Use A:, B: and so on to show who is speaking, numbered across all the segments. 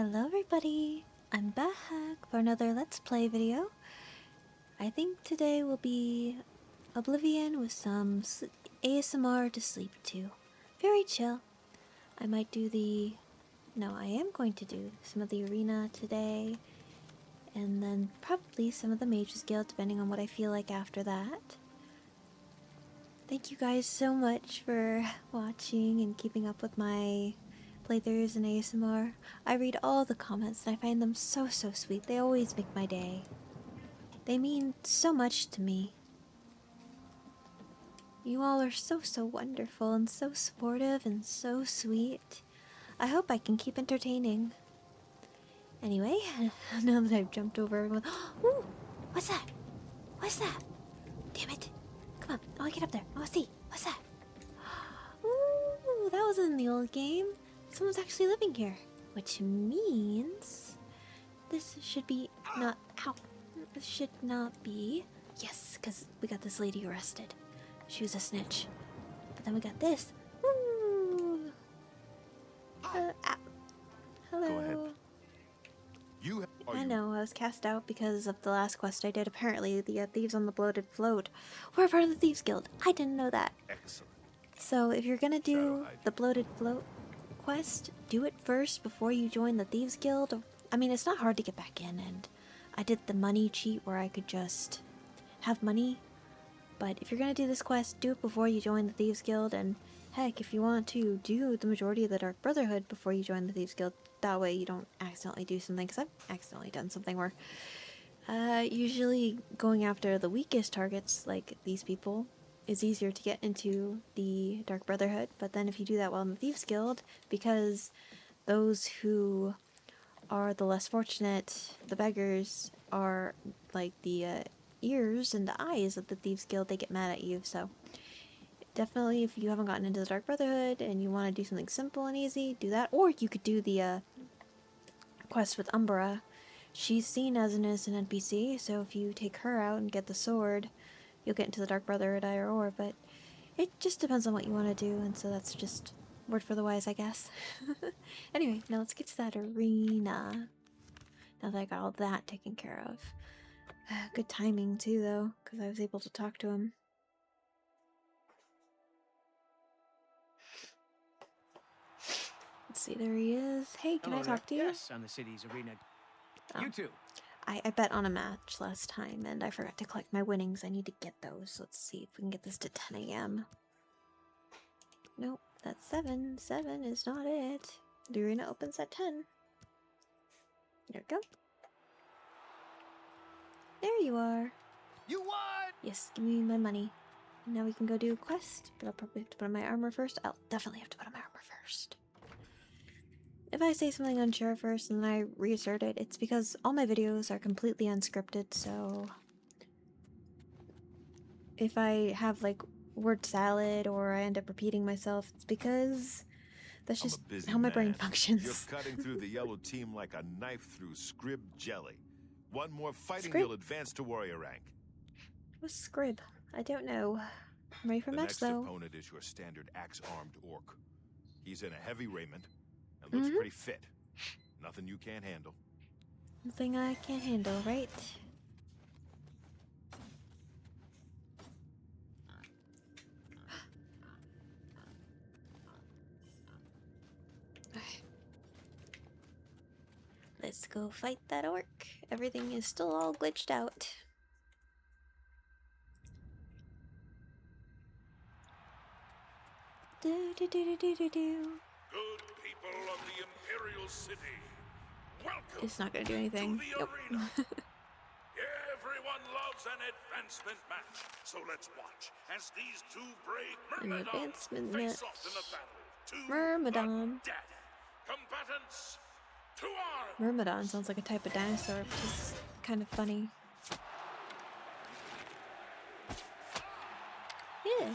A: Hello everybody! I'm back for another Let's Play video. I think today will be Oblivion with some ASMR to sleep to. Very chill. I might do No, I am going to do some of the arena today, and then probably some of the Mage's Guild, depending on what I feel like after that. Thank you guys so much for watching and keeping up with my playthroughs and ASMR. I read all the comments and I find them so sweet. They always make my day. They mean so much to me. You all are so wonderful and so supportive and so sweet. I hope I can keep entertaining. Anyway, now that I've jumped over everyone. Ooh! What's that? What's that? Damn it! Come on, I want to get up there. I want to see. What's that? Ooh, that was in the old game. Someone's actually living here. Which means this should be not. Ow! This should not be. Yes, because we got this lady arrested. She was a snitch. But then we got this. Ooh! Hello.
B: Go ahead.
A: I know, I was cast out because of the last quest I did. Apparently, the thieves on the bloated float were part of the Thieves Guild. I didn't know that.
B: Excellent.
A: So, if you're gonna do the bloated float quest, do it first before you join the Thieves Guild. I mean, it's not hard to get back in, and I did the money cheat where I could just have money. But if you're gonna do this quest, do it before you join the Thieves Guild, and heck, if you want to, do the majority of the Dark Brotherhood before you join the Thieves Guild. That way you don't accidentally do something, because I've accidentally done something where usually going after the weakest targets, like these people, is easier to get into the Dark Brotherhood. But then if you do that well in the Thieves Guild, because those who are the less fortunate, the beggars, are like the ears and the eyes of the Thieves Guild, they get mad at you. So definitely, if you haven't gotten into the Dark Brotherhood and you want to do something simple and easy, do that. Or you could do the quest with Umbra. She's seen as an innocent NPC, so if you take her out and get the sword, you'll get into the Dark Brotherhood either or, but it just depends on what you want to do, and so that's just word for the wise, I guess. Anyway, now let's get to that arena. Now that I got all that taken care of. Good timing too, though, because I was able to talk to him. Let's see, there he is. Hey, can I talk to you?
C: Yes, on the city's arena.
A: Oh.
C: You too.
A: I bet on a match last time, and I forgot to collect my winnings. I need to get those. Let's see if we can get this to 10 a.m. Nope, that's 7. 7 is not it. The arena opens at 10. There we go. There you are.
B: You won!
A: Yes, give me my money. Now we can go do a quest, but I'll probably have to put on my armor first. I'll definitely have to put on my armor first. If I say something unsure first and then I reassert it, it's because all my videos are completely unscripted, so if I have like word salad or I end up repeating myself, it's because that's just how my brain functions.
B: You're cutting through the yellow team like a knife through scrib jelly. One more fighting,
A: Scrib?
B: you'll advance to warrior rank.
A: What's Scrib? I don't know. I'm ready for
B: The
A: match
B: next
A: though.
B: opponent is your standard axe-armed orc. He's in a heavy raiment and looks pretty fit. Nothing you can't handle.
A: Nothing I can't handle, right? Let's go fight that orc. Everything is still all glitched out. Do do do do do do do.
D: Good people of the Imperial City, welcome.
A: It's not gonna do anything.
D: To the
A: Nope.
D: arena. Everyone loves an advancement match, so let's watch as these two brave
A: An
D: Myrmidons
A: advancement
D: face
A: match.
D: off in a battle to
A: Myrmidon.
D: the death. Combatants, to arms.
A: Myrmidon sounds like a type of dinosaur, which is kind of funny. Yeah.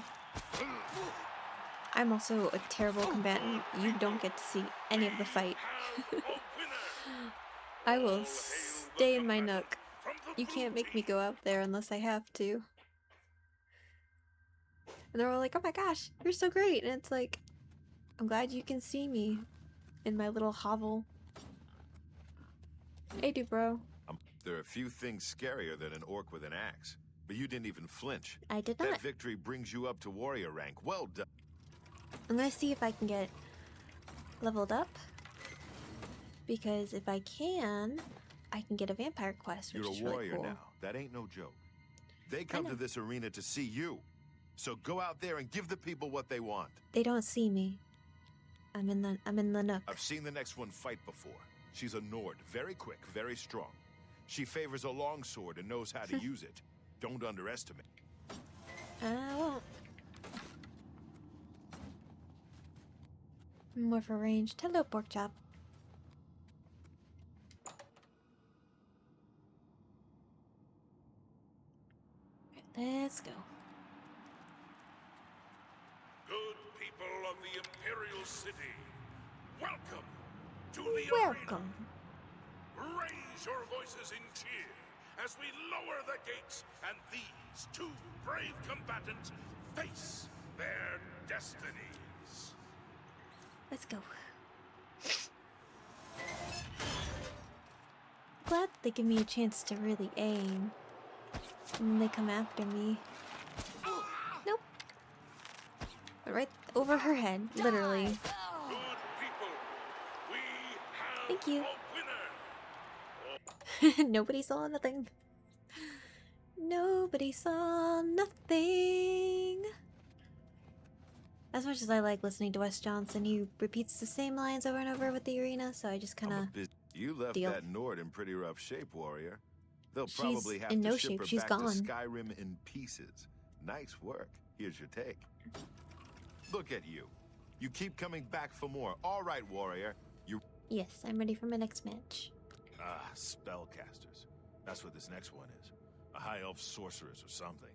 A: I'm also a terrible combatant. You don't get to see any of the fight. I will stay in my nook. You can't make me go out there unless I have to. And they're all like, oh my gosh, you're so great. And it's like, I'm glad you can see me in my little hovel. Hey, dude, bro.
B: There are a few things scarier than an orc with an axe, but you didn't even flinch.
A: I did
B: That
A: not.
B: victory brings you up to warrior rank. Well done.
A: I'm gonna see if I can get leveled up. Because if I can get a vampire quest, which
B: You're a
A: is really
B: warrior
A: cool.
B: now. That ain't no joke. They come to this arena to see you. So go out there and give the people what they want.
A: They don't see me. I'm in the nook.
B: I've seen the next one fight before. She's a Nord, very quick, very strong. She favors a longsword and knows how to use it. Don't underestimate.
A: I won't. More for ranged. Hello, pork chop. Let's go.
D: Good people of the Imperial City, welcome to the
A: Welcome.
D: arena. Raise your voices in cheer as we lower the gates and these two brave combatants face their destinies.
A: Let's go. Glad they give me a chance to really aim. And they come after me. Nope. Right over her head, literally.
D: Good people, we have
A: Thank you.
D: a winner.
A: Nobody saw nothing. Nobody saw nothing. As much as I like listening to Wes Johnson, he repeats the same lines over and over with the arena, so I just kind of...
B: You left
A: deal.
B: that Nord in pretty rough shape, warrior. They'll
A: She's
B: probably have
A: in
B: to
A: no
B: ship
A: shape.
B: her
A: She's
B: back
A: gone.
B: to Skyrim in pieces. Nice work. Here's your take. Look at you. You keep coming back for more. All right, warrior. You...
A: Yes, I'm ready for my next match.
B: Ah, spellcasters. That's what this next one is. A high elf sorceress or something.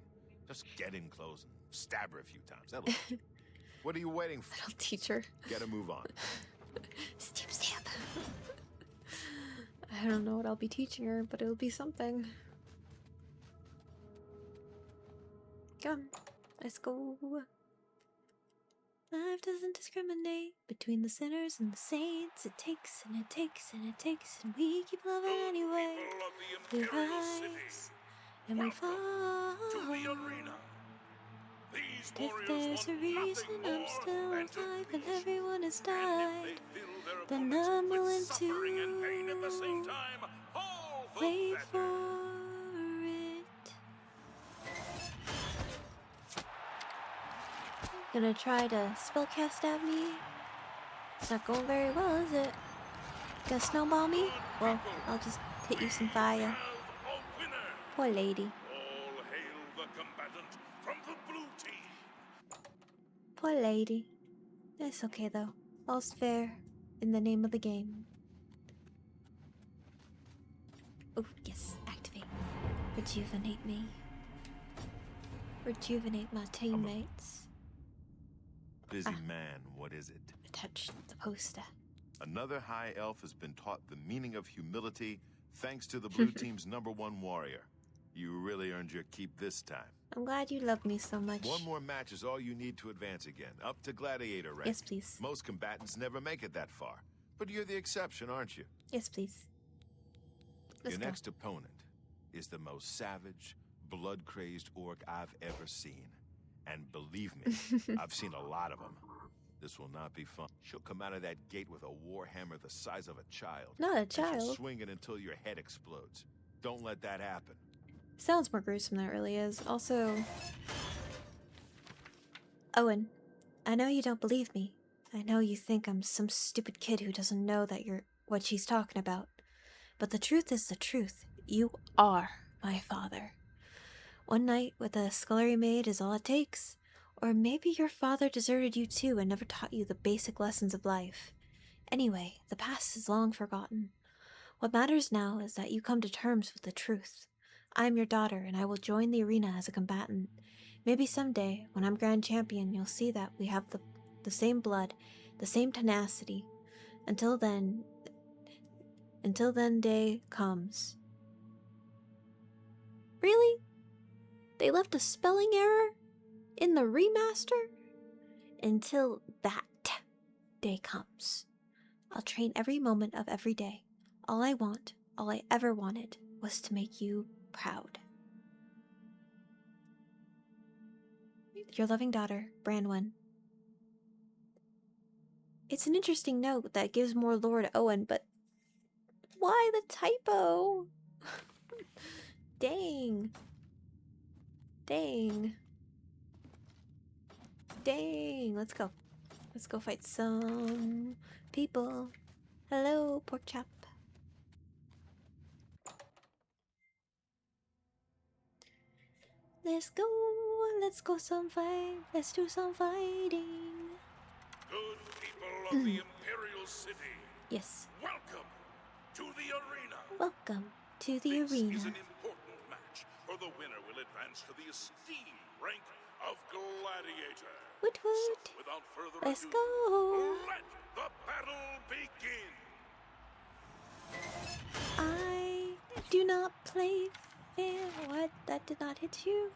B: Just get in close and stab her a few times. That'll... What are you waiting for?
A: I'll teach her.
B: Get a move on.
A: Stab, stab. I don't know what I'll be teaching her, but it'll be something. Come, let's go. Life doesn't discriminate between the sinners and the saints. It takes and it takes and it takes, and we keep loving
D: Good
A: anyway.
D: people of the
A: We
D: Imperial City,
A: rise and we
D: welcome
A: fall.
D: to the arena. These
A: If
D: warriors
A: there's a
D: want
A: reason
D: nothing
A: I'm
D: more
A: still
D: than to
A: alive and
D: please you.
A: everyone has
D: And
A: died,
D: if they fill their
A: then
D: opponents
A: I'm
D: with
A: willing
D: suffering and pain at the same
A: to
D: time, all the
A: wait
D: better.
A: for it. Gonna try to spellcast at me. It's not going very well, is it? Gonna snowball me? Well, I'll just hit you some fire.
D: Have a winner.
A: Poor lady.
D: All hail the combatant from the blue team.
A: Poor lady. It's okay though. All's fair in the name of the game. Oh, yes, activate. Rejuvenate me. Rejuvenate my teammates.
B: Busy man, what is it?
A: I touched the poster.
B: Another high elf has been taught the meaning of humility thanks to the blue team's #1 warrior. You really earned your keep this time.
A: I'm glad you love me so much.
B: One more match is all you need to advance again, up to gladiator rank.
A: Yes, please.
B: Most combatants never make it that far, but you're the exception, aren't you?
A: Yes, please. Let's
B: Your
A: go.
B: next opponent is the most savage, blood-crazed orc I've ever seen. And believe me, I've seen a lot of them. This will not be fun. She'll come out of that gate with a warhammer the size of a child.
A: Not a
B: And she'll
A: child.
B: swing it until your head explodes. Don't let that happen.
A: Sounds more gruesome than it really is. Also, Owen, I know you don't believe me. I know you think I'm some stupid kid who doesn't know that you're what she's talking about. But the truth is the truth. You are my father. One night with a scullery maid is all it takes. Or maybe your father deserted you too and never taught you the basic lessons of life. Anyway, the past is long forgotten. What matters now is that you come to terms with the truth. I'm your daughter, and I will join the arena as a combatant. Maybe someday, when I'm Grand Champion, you'll see that we have the same blood, the same tenacity. Until then day comes. Really? They left a spelling error in the remaster? Until that day comes. I'll train every moment of every day. All I want all I ever wanted was to make you proud. Your loving daughter, Branwen. It's an interesting note that gives more lore to Owen, but why the typo? Dang. Dang. Dang. Let's go. Let's go fight some people. Hello, pork chop. Let's go. Let's go some fight. Let's do some fighting.
D: Good people of the Imperial City.
A: Yes.
D: Welcome to the arena.
A: Welcome to the
D: This
A: arena.
D: is an important match, for the winner will advance to the esteemed rank of Gladiator.
A: Woot woot.
D: So, without further
A: Let's
D: ado,
A: go.
D: let the battle begin.
A: I do not play fair. What? That did not hit you?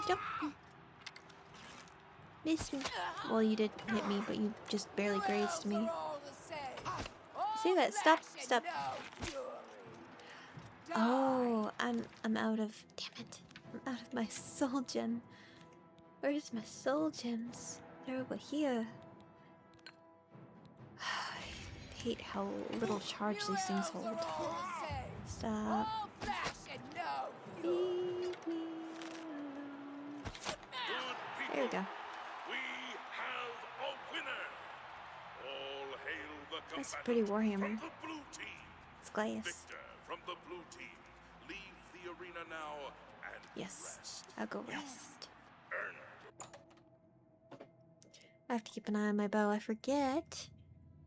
A: Jump. Missed me. Well, you did hit me, but you just barely grazed me. See that? Stop. Stop. Oh, I'm out of. Damn it! I'm out of my soul gem. Where's my soul gems? They're over here. I hate how little charge these things hold. Stop. Leave me alone.
D: Good
A: There we
D: people,
A: go.
D: we have a winner. All hail the
A: That's
D: combatant
A: pretty Warhammer.
D: from the blue team.
A: It's glass.
D: Victor from the blue team, leave the arena now and
A: Yes,
D: rest.
A: I'll go rest.
D: Earn
A: I have to keep an eye on my bow. I forget.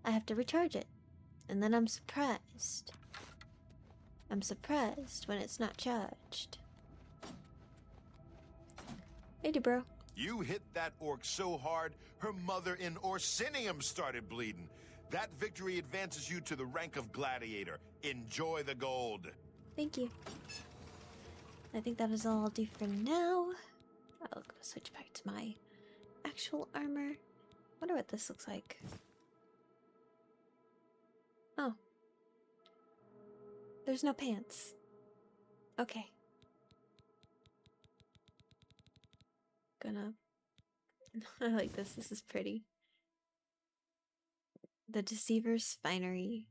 A: I have to recharge it. And then I'm surprised. I'm surprised when it's not charged. Hey, bro.
B: You hit that orc so hard, her mother in Orsinium started bleeding. That victory advances you to the rank of gladiator. Enjoy the gold.
A: Thank you. I think that is all I'll do for now. I'll go switch back to my actual armor. Wonder what this looks like. Oh. There's no pants. Okay. Gonna... I like this. This is pretty. The Deceiver's Finery.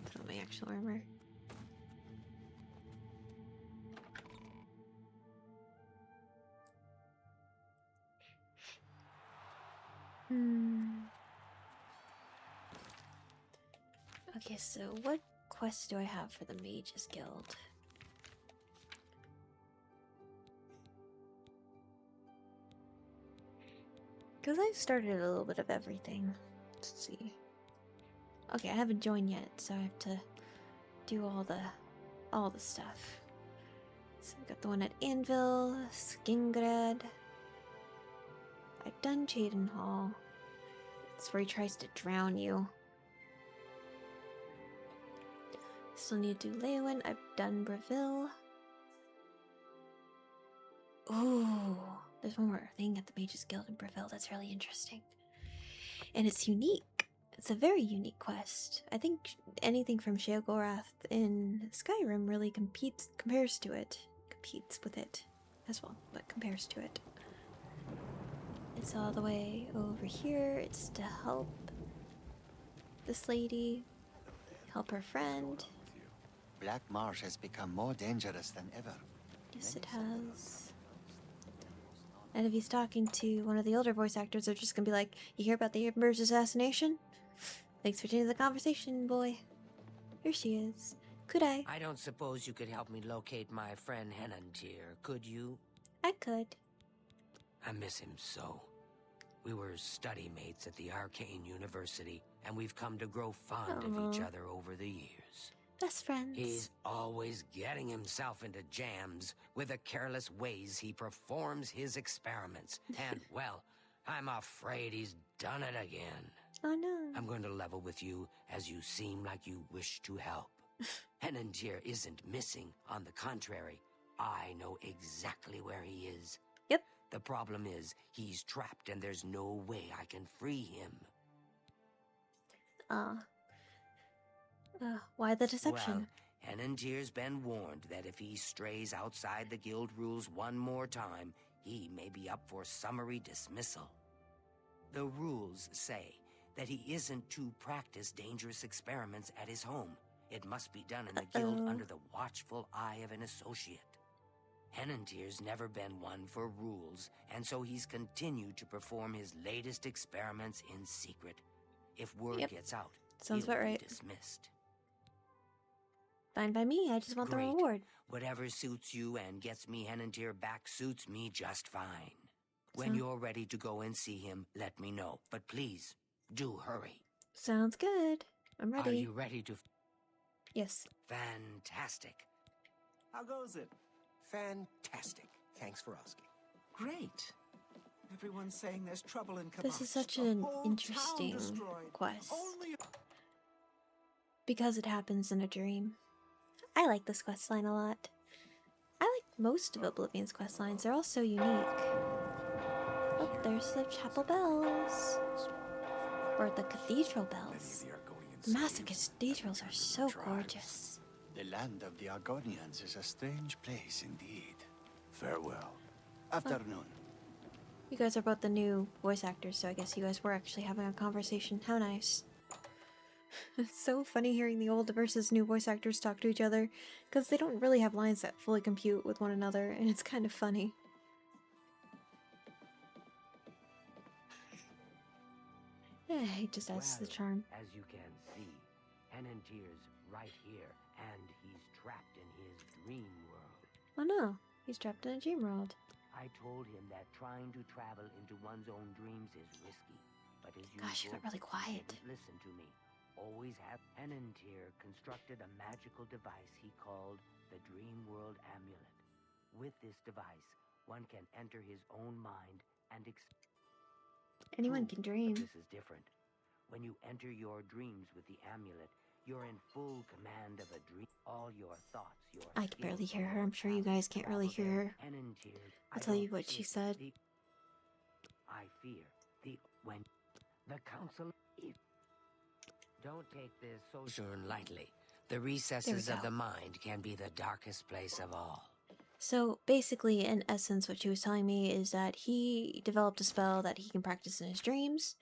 A: Put on my actual armor. Okay, so what quest do I have for the Mages Guild? Because I've started a little bit of everything. Let's see. Okay, I haven't joined yet, so I have to do all the stuff. So we got the one at Anvil, Skingrad. I've done Chaden Hall. It's where he tries to drown you. Still need to do Leywin. I've done Breville. Ooh, there's one more thing at the Mages Guild in Breville that's really interesting. And it's unique. It's a very unique quest. I think anything from Sheogorath in Skyrim really compares to it. Competes with it as well, but compares to it. It's all the way over here. It's to help this lady, help her friend.
C: Black Marsh has become more dangerous than ever.
A: Yes, it has. And if he's talking to one of the older voice actors, they're just gonna be like, "You hear about the Emperor's assassination? Thanks for changing the conversation, boy." Here she is. Could I?
E: I don't suppose you could help me locate my friend Henantier, could you?
A: I could.
E: I miss him so. We were study mates at the Arcane University, and we've come to grow fond of each
A: Aw.
E: other over the years.
A: Best friends.
E: He's always getting himself into jams. With the careless ways he performs his experiments. And, well, I'm afraid he's done it again.
A: Oh no.
E: I'm going to level with you as you seem like you wish to help. Henantier isn't missing. On the contrary, I know exactly where he is.
A: Yep.
E: The problem is, he's trapped and there's no way I can free him.
A: Why the deception?
E: Well, Henantier's been warned that if he strays outside the guild rules one more time, he may be up for summary dismissal. The rules say that he isn't to practice dangerous experiments at his home. It must be done in the guild under the watchful eye of an associate. Henantier's never been one for rules, and so he's continued to perform his latest experiments in secret. If word gets out,
A: Sounds
E: he'll
A: about
E: be
A: right.
E: dismissed.
A: Fine by me, I just want the
E: Great.
A: reward.
E: Whatever suits you and gets me Henantier back suits me just fine. When
A: So-
E: you're ready to go and see him, let me know. But please, do hurry.
A: Sounds good. I'm ready.
E: Are you ready to...
A: Yes.
E: Fantastic.
F: How goes it?
G: Fantastic. Thanks for asking.
F: Great. Everyone's saying there's trouble in Kabash.
A: This is such
F: The
A: an
F: whole town
A: interesting
F: destroyed.
A: quest.
F: Only
A: Because it happens in a dream. I like this quest line a lot. I like most of Oblivion's quest lines. They're all so unique. Oh, there's the chapel bells. Or the cathedral bells. The massive cathedrals are so gorgeous.
C: The land of the Argonians is a strange place indeed.
D: Farewell.
C: Afternoon.
A: You guys are both the new voice actors, so I guess you guys were actually having a conversation. How nice. It's so funny hearing the old versus new voice actors talk to each other, because they don't really have lines that fully compute with one another, and it's kind of funny. Yeah, he just adds to the charm.
E: As you can see, Henantier's right here, and he's trapped in his dream world.
A: Oh no, he's trapped in a dream world.
E: I told him that trying to travel into one's own dreams is risky, but as
A: Gosh, you
E: usual,
A: got really quiet.
E: he didn't listen to me. Always have Henantier constructed a magical device he called the Dream World Amulet. With this device, one can enter his own mind and
A: Anyone
E: True,
A: can dream.
E: But this is different. When you enter your dreams with the amulet, you're in full command of a dream. All your thoughts, your
A: I can barely
E: skills,
A: hear her.
E: your
A: I'm sure you guys can't really
E: travel
A: hear her.
E: there. Henantier,
A: I'll
E: I
A: tell you
E: don't
A: what she
E: fear
A: said.
E: I fear when the council. Don't take this sojourn lightly. The recesses of
A: go.
E: the mind can be the darkest place of all.
A: So basically, in essence, what she was telling me is that he developed a spell that he can practice in his dreams,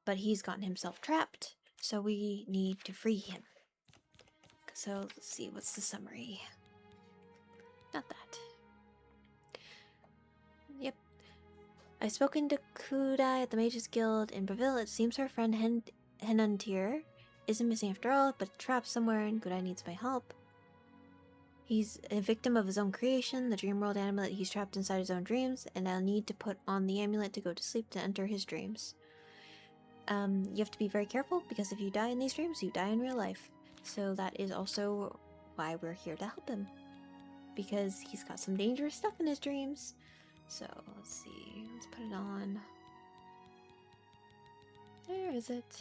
A: but he's gotten himself trapped, so we need to free him. So let's see, what's the summary? Not that. Yep. I've spoken to Kudai at the Mages Guild in Breville. It seems her friend Henantier isn't missing after all, but trapped somewhere and Kudai needs my help. He's a victim of his own creation, the dream world amulet. He's trapped inside his own dreams, and I'll need to put on the amulet to go to sleep to enter his dreams. You have to be very careful, because if you die in these dreams, you die in real life. So that is also why we're here to help him. Because he's got some dangerous stuff in his dreams. So, let's see. Let's put it on. Where is it?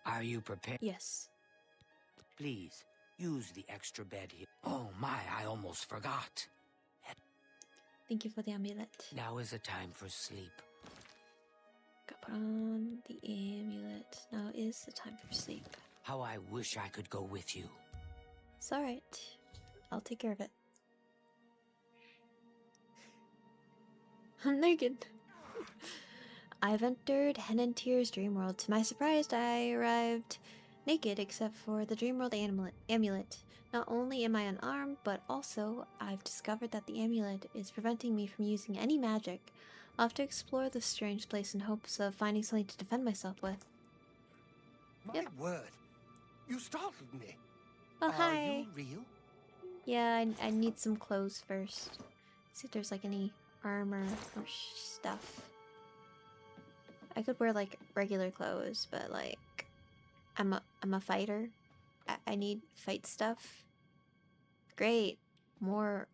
E: Are you prepared?
A: Yes.
E: Please, use the extra bed here. Oh my, I almost forgot.
A: Thank you for the amulet.
E: Now is the time for sleep.
A: Got put on the amulet. Now is the time for sleep.
E: How I wish I could go with you.
A: It's alright. I'll take care of it. I'm naked. I've entered Henantier's dream world. To my surprise, I arrived naked except for the dream world amulet. Not only am I unarmed, but also I've discovered that the amulet is preventing me from using any magic. I'll have to explore this strange place in hopes of finding something to defend myself with.
G: My word. You startled me.
A: Oh,
G: Are
A: hi.
G: you real?
A: Yeah, I need some clothes first. See if there's like any armor or stuff. I could wear like regular clothes, but like I'm a fighter. I need fight stuff. Great. More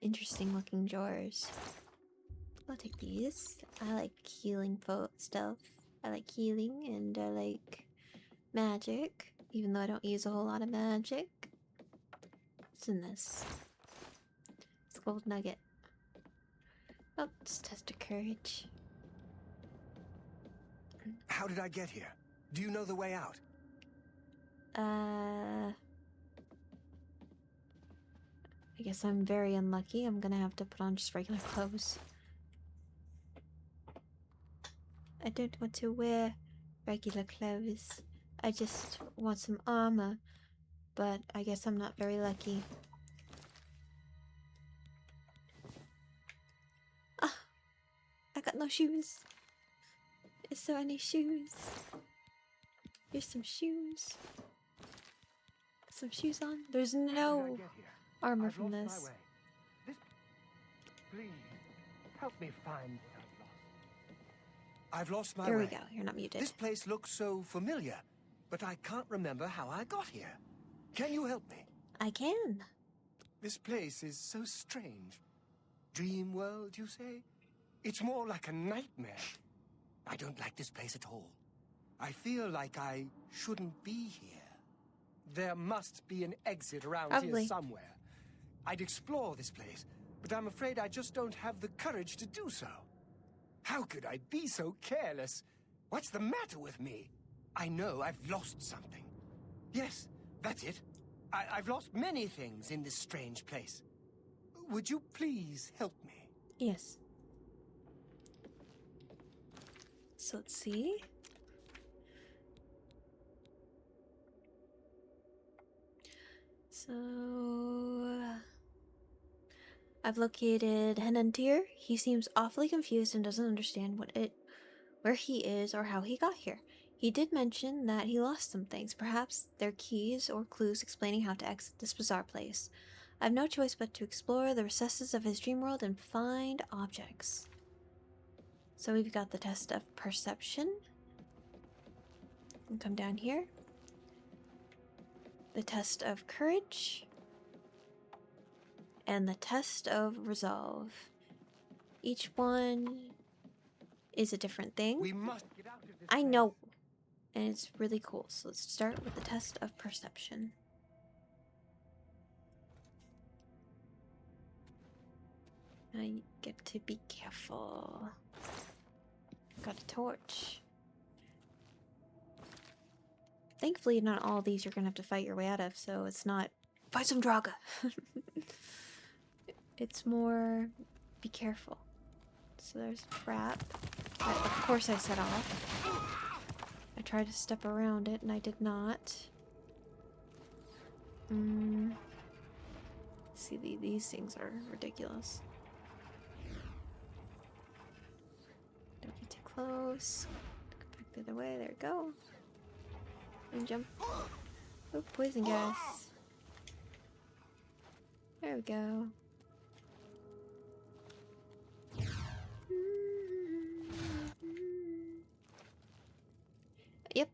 A: interesting looking drawers. I'll take these. I like healing stuff. I like healing and I like magic, even though I don't use a whole lot of magic. What's in this? It's gold nugget. Oh, let's test of courage.
G: How did I get here? Do you know the way out?
A: I guess I'm very unlucky. I'm gonna have to put on just regular clothes. I don't want to wear regular clothes. I just want some armor. But I guess I'm not very lucky. Ah! I got no shoes. Is there any shoes? Here's some shoes. Some shoes on? There's no armor from this.
G: Please, help me find what I've lost my way.
A: There we go. You're not muted.
G: This place looks so familiar, but I can't remember how I got here. Can you help me?
A: I can.
G: This place is so strange. Dream world, you say? It's more like a nightmare. I don't like this place at all. I feel like I shouldn't be here. There must be an exit around
A: Probably.
G: here somewhere. I'd explore this place, but I'm afraid I just don't have the courage to do so. How could I be so careless? What's the matter with me? I know I've lost something. Yes, that's it. I've lost many things in this strange place. Would you please help me?
A: Yes. So let's see. So I've located Henantir. He seems awfully confused and doesn't understand where he is or how he got here. He did mention that he lost some things, perhaps they're keys or clues explaining how to exit this bizarre place. I have no choice but to explore the recesses of his dream world and find objects. So we've got the test of perception. And come down here. The test of courage. And the test of resolve. Each one is a different thing.
G: We must get out of this
A: I
G: place.
A: know. And it's really cool. So let's start with the test of perception. I get to be careful. Got a torch. Thankfully, not all of these you're gonna have to fight your way out of, so it's not fight some Draga. It's more be careful. So there's trap. Of course I set off. I tried to step around it and I did not. See, these things are ridiculous. Don't get too close. Go back the other way. There we go. And jump. Oh, poison gas. There we go. Yep.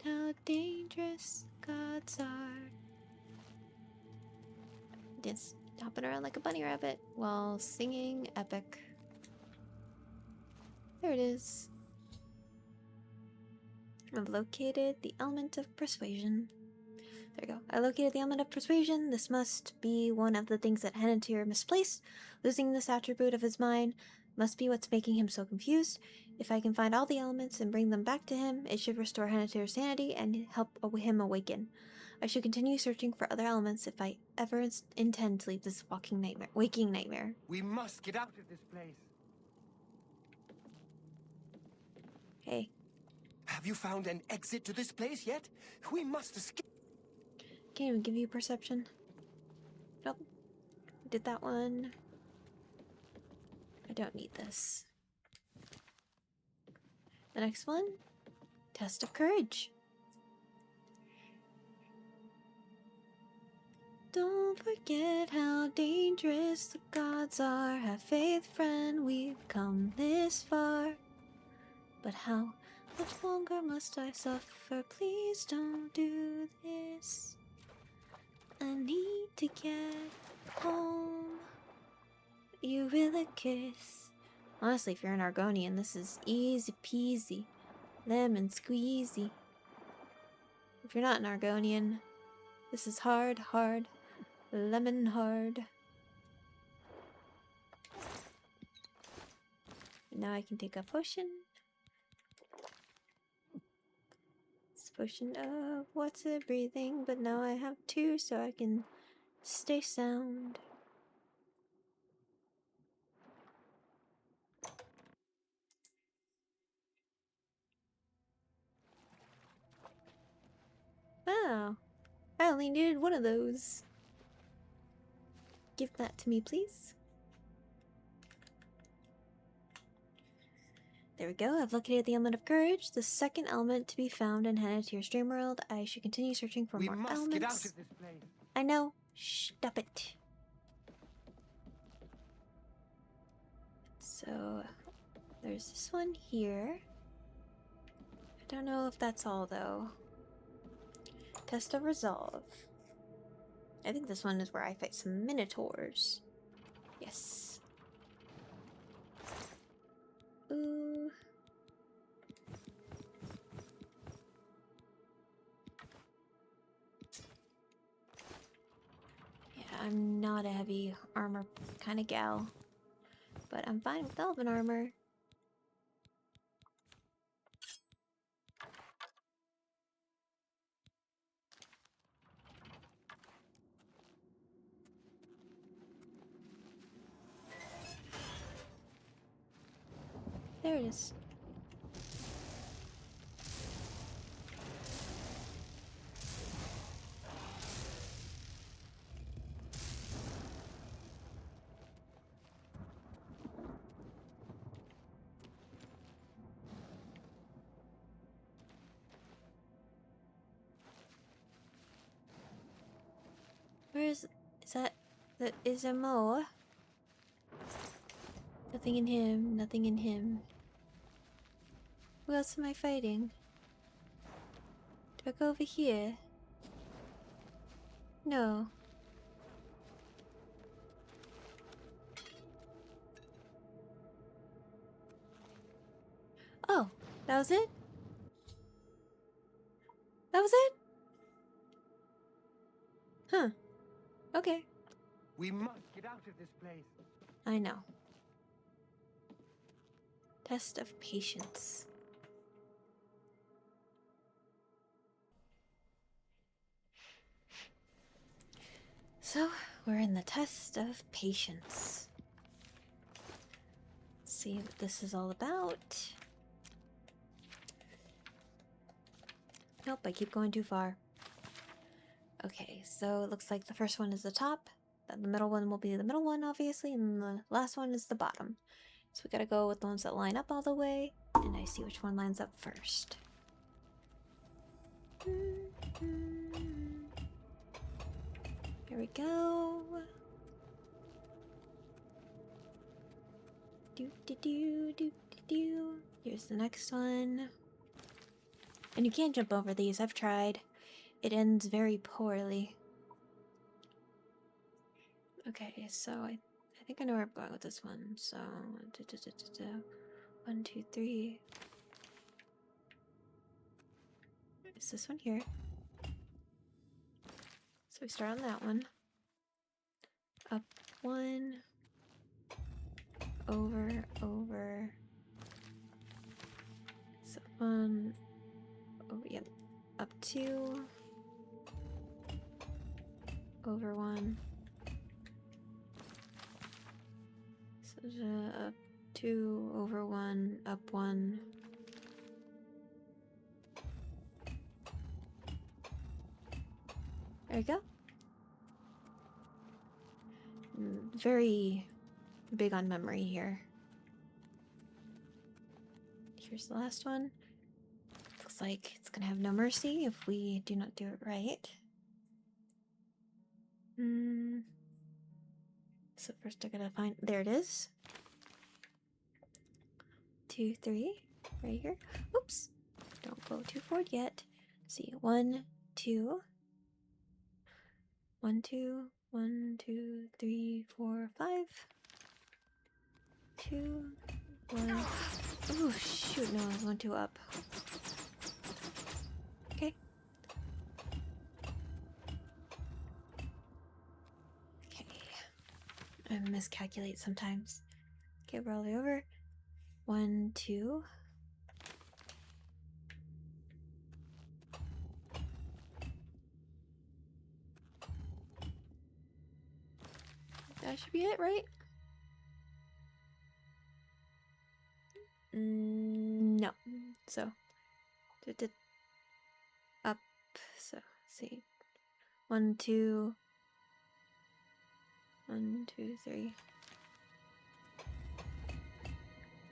A: How dangerous gods are. Just hopping around like a bunny rabbit while singing epic. There it is. I've located the element of persuasion. There we go. I located the element of persuasion. This must be one of the things that Henantir misplaced. Losing this attribute of his mind must be what's making him so confused. If I can find all the elements and bring them back to him, it should restore Henantir's sanity and help him awaken. I should continue searching for other elements if I ever intend to leave this waking nightmare.
G: We must get out of this place.
A: Hey.
G: Have you found an exit to this place yet? We must escape.
A: Can't even give you perception. Nope. Did that one. I don't need this. The next one, test of courage. Don't forget how dangerous the gods are. Have faith, friend, we've come this far. But how much longer must I suffer? Please don't do this. I need to get home. You really kiss. Honestly, if you're an Argonian, this is easy peasy. Lemon squeezy. If you're not an Argonian, This is hard, hard. Lemon hard. Now I can take a potion. It's a potion of what's it breathing, but now I have 2 so I can stay sound. Wow, I only needed 1 of those. Give that to me, please. There we go, I've located the element of courage, the second element to be found and headed to your stream world. I should continue searching for
G: We
A: more
G: must
A: elements.
G: get out of this place.
A: I know. Stop it. So, there's this one here. I don't know if that's all, though. Test of Resolve. I think this one is where I fight some Minotaurs. Yes. Ooh. Yeah, I'm not a heavy armor kind of gal. But I'm fine with elven armor. There it is. Where is that Isamo? Nothing in him, nothing in him. Who else am I fighting? Do I go over here? No. Oh, that was it? That was it? Huh. Okay.
G: We must get out of this place.
A: I know. Test of patience. So, we're in the test of patience. Let's see what this is all about. Nope, I keep going too far. Okay, so it looks like the first one is the top, then the middle one will be the middle one, obviously, and the last one is the bottom. So we gotta go with the ones that line up all the way, and I see which one lines up first. Here we go. Do do do do do do. Here's the next one. And you can't jump over these, I've tried. It ends very poorly. Okay, so I think I know where I'm going with this one. So, 1, 2, 3. Is this one here? So we start on that one. Up 1. Over. So 1. Oh, yep. Up 2. Over 1. So up 2, over 1, up 1. There we go. Very big on memory here. Here's the last one. Looks like it's gonna have no mercy if we do not do it right. So first I gotta find, there it is. 2, 3, right here. Oops, don't go too forward yet. Let's see, 1, 2. 1, 2, 1, 2, 3, 4, 5. 2, 1. Oh shoot, no, I was 1, 2 up. Okay. miscalculate sometimes. Okay, we're all the way over. 1, 2. That should be it, right? No. So, up. So, let's see. 1, 2. 1, 2, 3.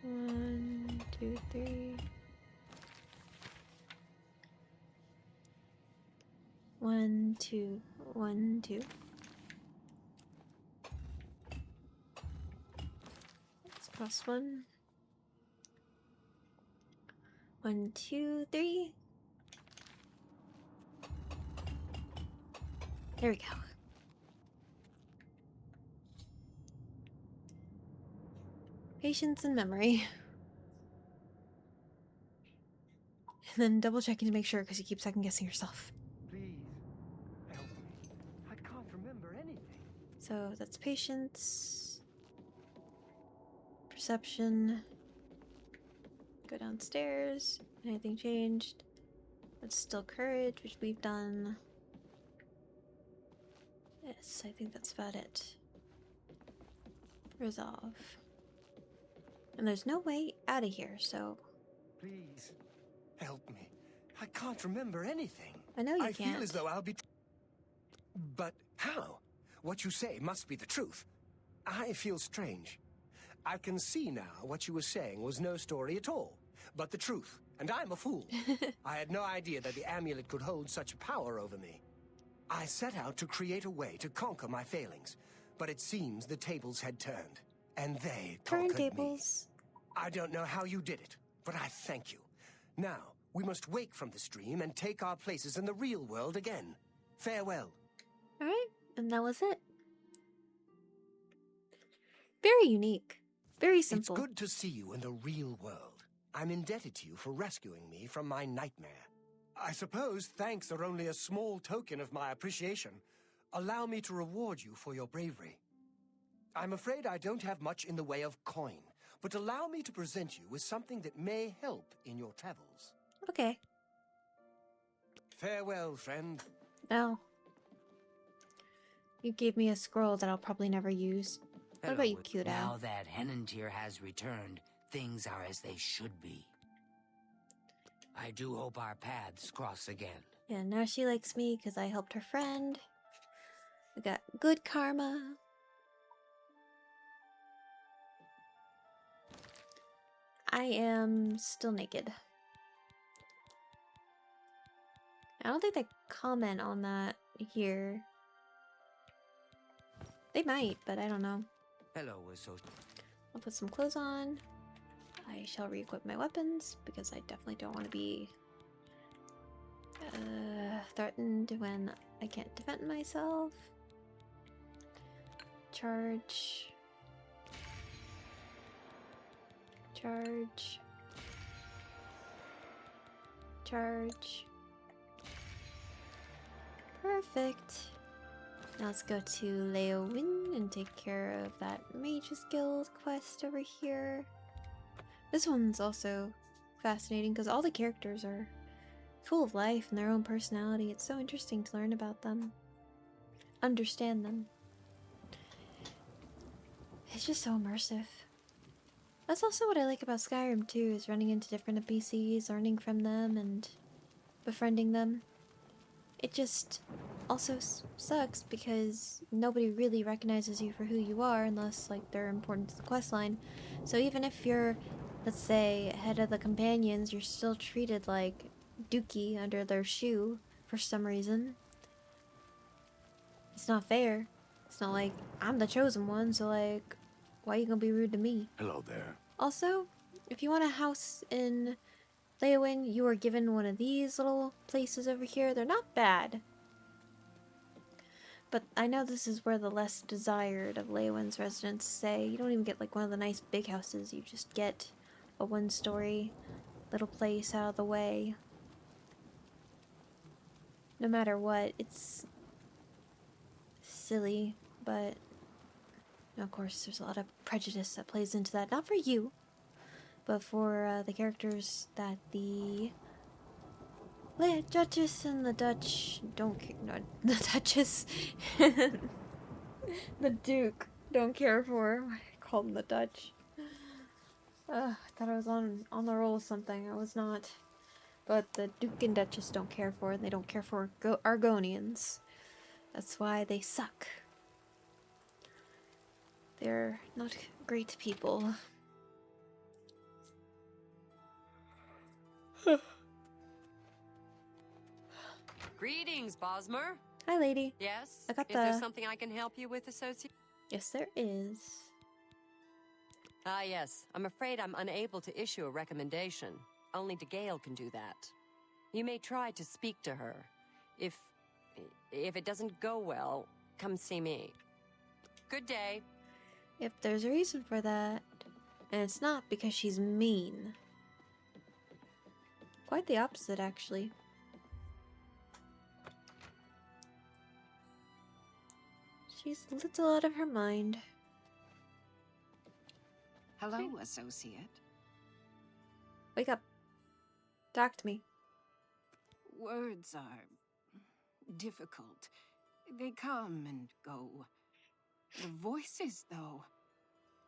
A: 1, 2, 3. 1, 2. 1, 2. Let's cross 1. 1, 2, 3. There we go. Patience and memory. And then double checking to make sure because you keep second guessing yourself.
G: Please, help me. I can't remember anything.
A: So that's patience, perception. Go downstairs. Anything changed? That's still courage, which we've done. Yes, I think that's about it. Resolve. And there's no way out of here, so
G: Please, help me. I can't remember anything.
A: I know you
G: I
A: can't.
G: feel as though I'll be... But how? What you say must be the truth. I feel strange. I can see now what you were saying was no story at all, but the truth. And I'm a fool. I had no idea that the amulet could hold such power over me. I set out to create a way to conquer my failings, but it seems the tables had turned, and they conquered me.
A: Turntables.
G: I don't know how you did it, but I thank you. Now, we must wake from the stream and take our places in the real world again. Farewell.
A: Alright, and that was it. Very unique. Very simple.
G: It's good to see you in the real world. I'm indebted to you for rescuing me from my nightmare. I suppose thanks are only a small token of my appreciation. Allow me to reward you for your bravery. I'm afraid I don't have much in the way of coin, but allow me to present you with something that may help in your travels.
A: Okay.
G: Farewell, friend.
A: Now, you gave me a scroll that I'll probably never use. What about you, cute
E: Now
A: owl?
E: that Henantir has returned, things are as they should be. I do hope our paths cross again.
A: Yeah, now she likes me because I helped her friend. We got good karma. I am still naked. I don't think they comment on that here. They might, but I don't know.
E: Hello, associate.
A: I'll put some clothes on. I shall re-equip my weapons because I definitely don't want to be threatened when I can't defend myself. Charge. Charge. Charge. Perfect. Now let's go to Leowin and take care of that Mage's Guild quest over here. This one's also fascinating because all the characters are full of life and their own personality. It's so interesting to learn about them, understand them. It's just so immersive. That's also what I like about Skyrim too, is running into different NPCs, learning from them, and befriending them. It just also sucks because nobody really recognizes you for who you are unless like they're important to the questline. So even if you're, let's say, head of the companions, you're still treated like Dookie under their shoe for some reason. It's not fair. It's not like I'm the chosen one, so like, why are you gonna be rude to me?
D: Hello there.
A: Also, if you want a house in Leowin, you are given one of these little places over here. They're not bad. But I know this is where the less desired of Leowin's residents say. You don't even get like one of the nice big houses. You just get a one-story little place out of the way. No matter what, it's silly, but Now, of course, there's a lot of prejudice that plays into that. Not for you, but for the characters that the Duchess and the Dutch don't care. No, the Duchess and the Duke don't care for. Why did I call them the Dutch? I thought I was on the roll with something. I was not. But the Duke and Duchess don't care for, and they don't care for Argonians. That's why they suck. They're not great people.
H: Greetings, Bosmer.
A: Hi, lady.
H: Yes?
A: I got
H: Is there
A: the-
H: something I can help you with, Associate?
A: Yes, there is.
H: Ah, yes. I'm afraid I'm unable to issue a recommendation. Only DeGale can do that. You may try to speak to her. If it doesn't go well, come see me. Good day.
A: If there's a reason for that. And it's not because she's mean. Quite the opposite, actually. She's a little out of her mind.
I: Hello, Associate.
A: Wake up. Talk to me.
I: Words are difficult. They come and go. The voices, though,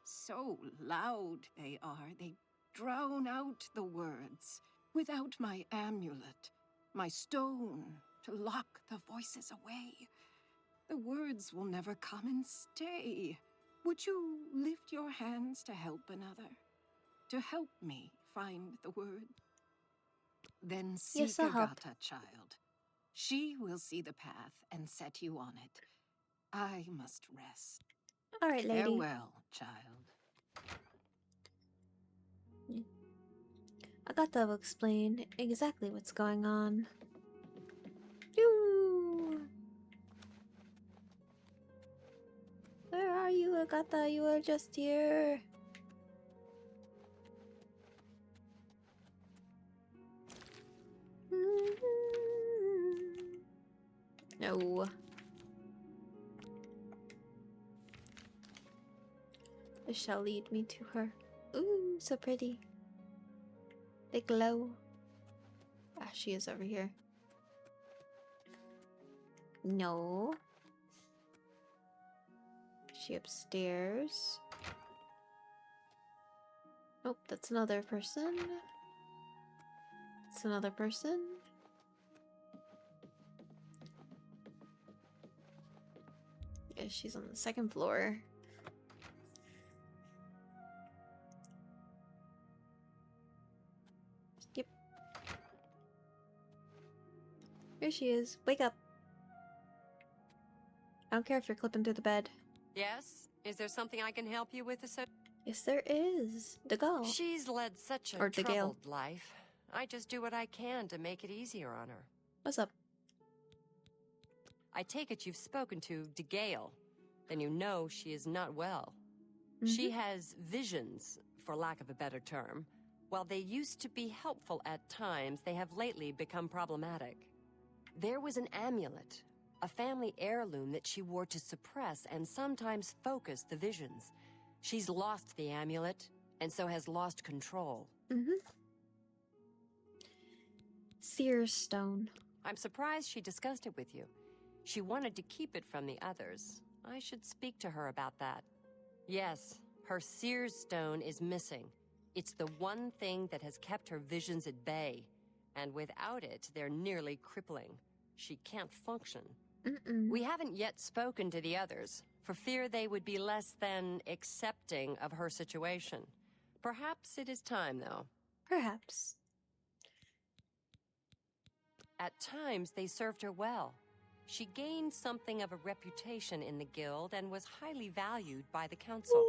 I: so loud they are, they drown out the words. Without my amulet, my stone to lock the voices away, the words will never come and stay. Would you lift your hands to help another? To help me find the word? Then seek
A: Yes, I'll help.
I: Agata, child. She will see the path and set you on it. I must rest.
A: Alright, lady.
I: Farewell, child.
A: Agatha will explain exactly what's going on. Yoo! Where are you, Agatha? You are just here. No. This shall lead me to her. Ooh, so pretty. They glow. Ah, she is over here. No. Is she upstairs? Nope, that's another person. It's another person. Yeah, she's on the second floor. Yep. Here she is. Wake up. I don't care if you're clipping through the bed.
H: Yes? Is there something I can help you with, Associate?
A: Yes, there is. The girl.
H: She's led such a
A: Or DeGale.
H: troubled life. I just do what I can to make it easier on her.
A: What's up?
H: I take it you've spoken to DeGale. Then you know she is not well. She has visions, for lack of a better term. While they used to be helpful at times, they have lately become problematic. There was an amulet, a family heirloom that she wore to suppress and sometimes focus the visions. She's lost the amulet, and so has lost control.
A: Seer's Stone.
H: I'm surprised she discussed it with you. She wanted to keep it from the others. I should speak to her about that. Yes, her Seer's Stone is missing. It's the one thing that has kept her visions at bay. And without it, they're nearly crippling. She can't function. We haven't yet spoken to the others, for fear they would be less than accepting of her situation. Perhaps it is time, though.
A: Perhaps.
H: At times, they served her well. She gained something of a reputation in the guild and was highly valued by the council.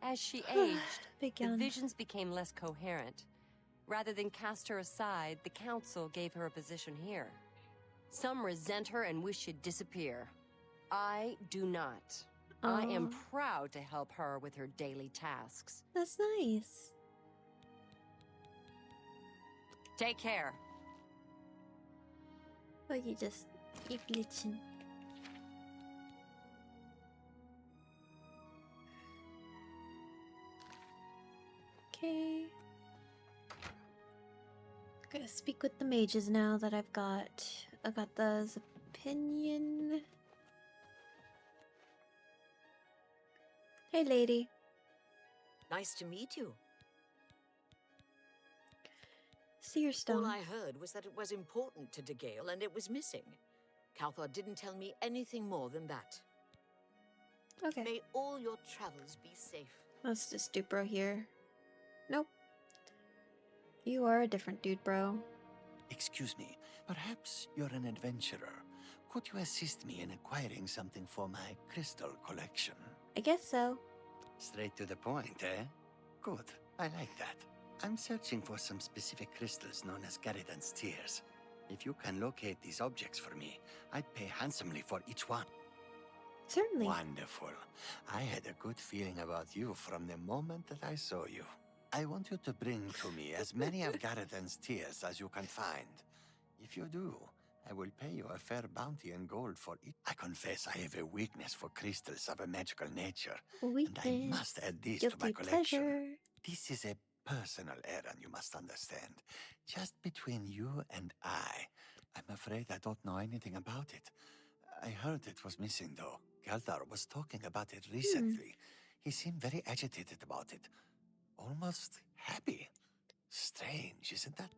H: As she aged,
A: Big
H: the
A: yawn.
H: visions became less coherent. Rather than cast her aside, the council gave her a position here. Some resent her and wish she'd disappear. I do not. I am
A: Aw.
H: proud to help her with her daily tasks.
A: That's nice.
H: Take care.
A: Oh, you're glitching. Okay. Gotta speak with the mages now that I've got Agatha's opinion. Hey, lady.
J: Nice to meet you.
A: Searstone.
J: All I heard was that it was important to DeGale and it was missing. Calthar didn't tell me anything more than that.
A: Okay.
J: May all your travels be safe.
A: That's this dude bro here. Nope. You are a different dude, bro.
C: Excuse me, perhaps you're an adventurer. Could you assist me in acquiring something for my crystal collection?
A: I guess so.
C: Straight to the point, eh? Good, I like that. I'm searching for some specific crystals known as Garridan's Tears. If you can locate these objects for me, I'd pay handsomely for each one.
A: Certainly.
C: Wonderful. I had a good feeling about you from the moment that I saw you. I want you to bring to me as many of Garridan's Tears as you can find. If you do, I will pay you a fair bounty in gold for each. I confess I have a weakness for crystals of a magical nature,
A: Weakness.
C: and I must add these
A: Guilty
C: to my collection.
A: pleasure.
C: This is a personal errand, you must understand. Just between you and I'm afraid I don't know anything about it. I heard it was missing, though. Galdar was talking about it recently. He seemed very agitated about it. Almost happy. Strange, isn't that?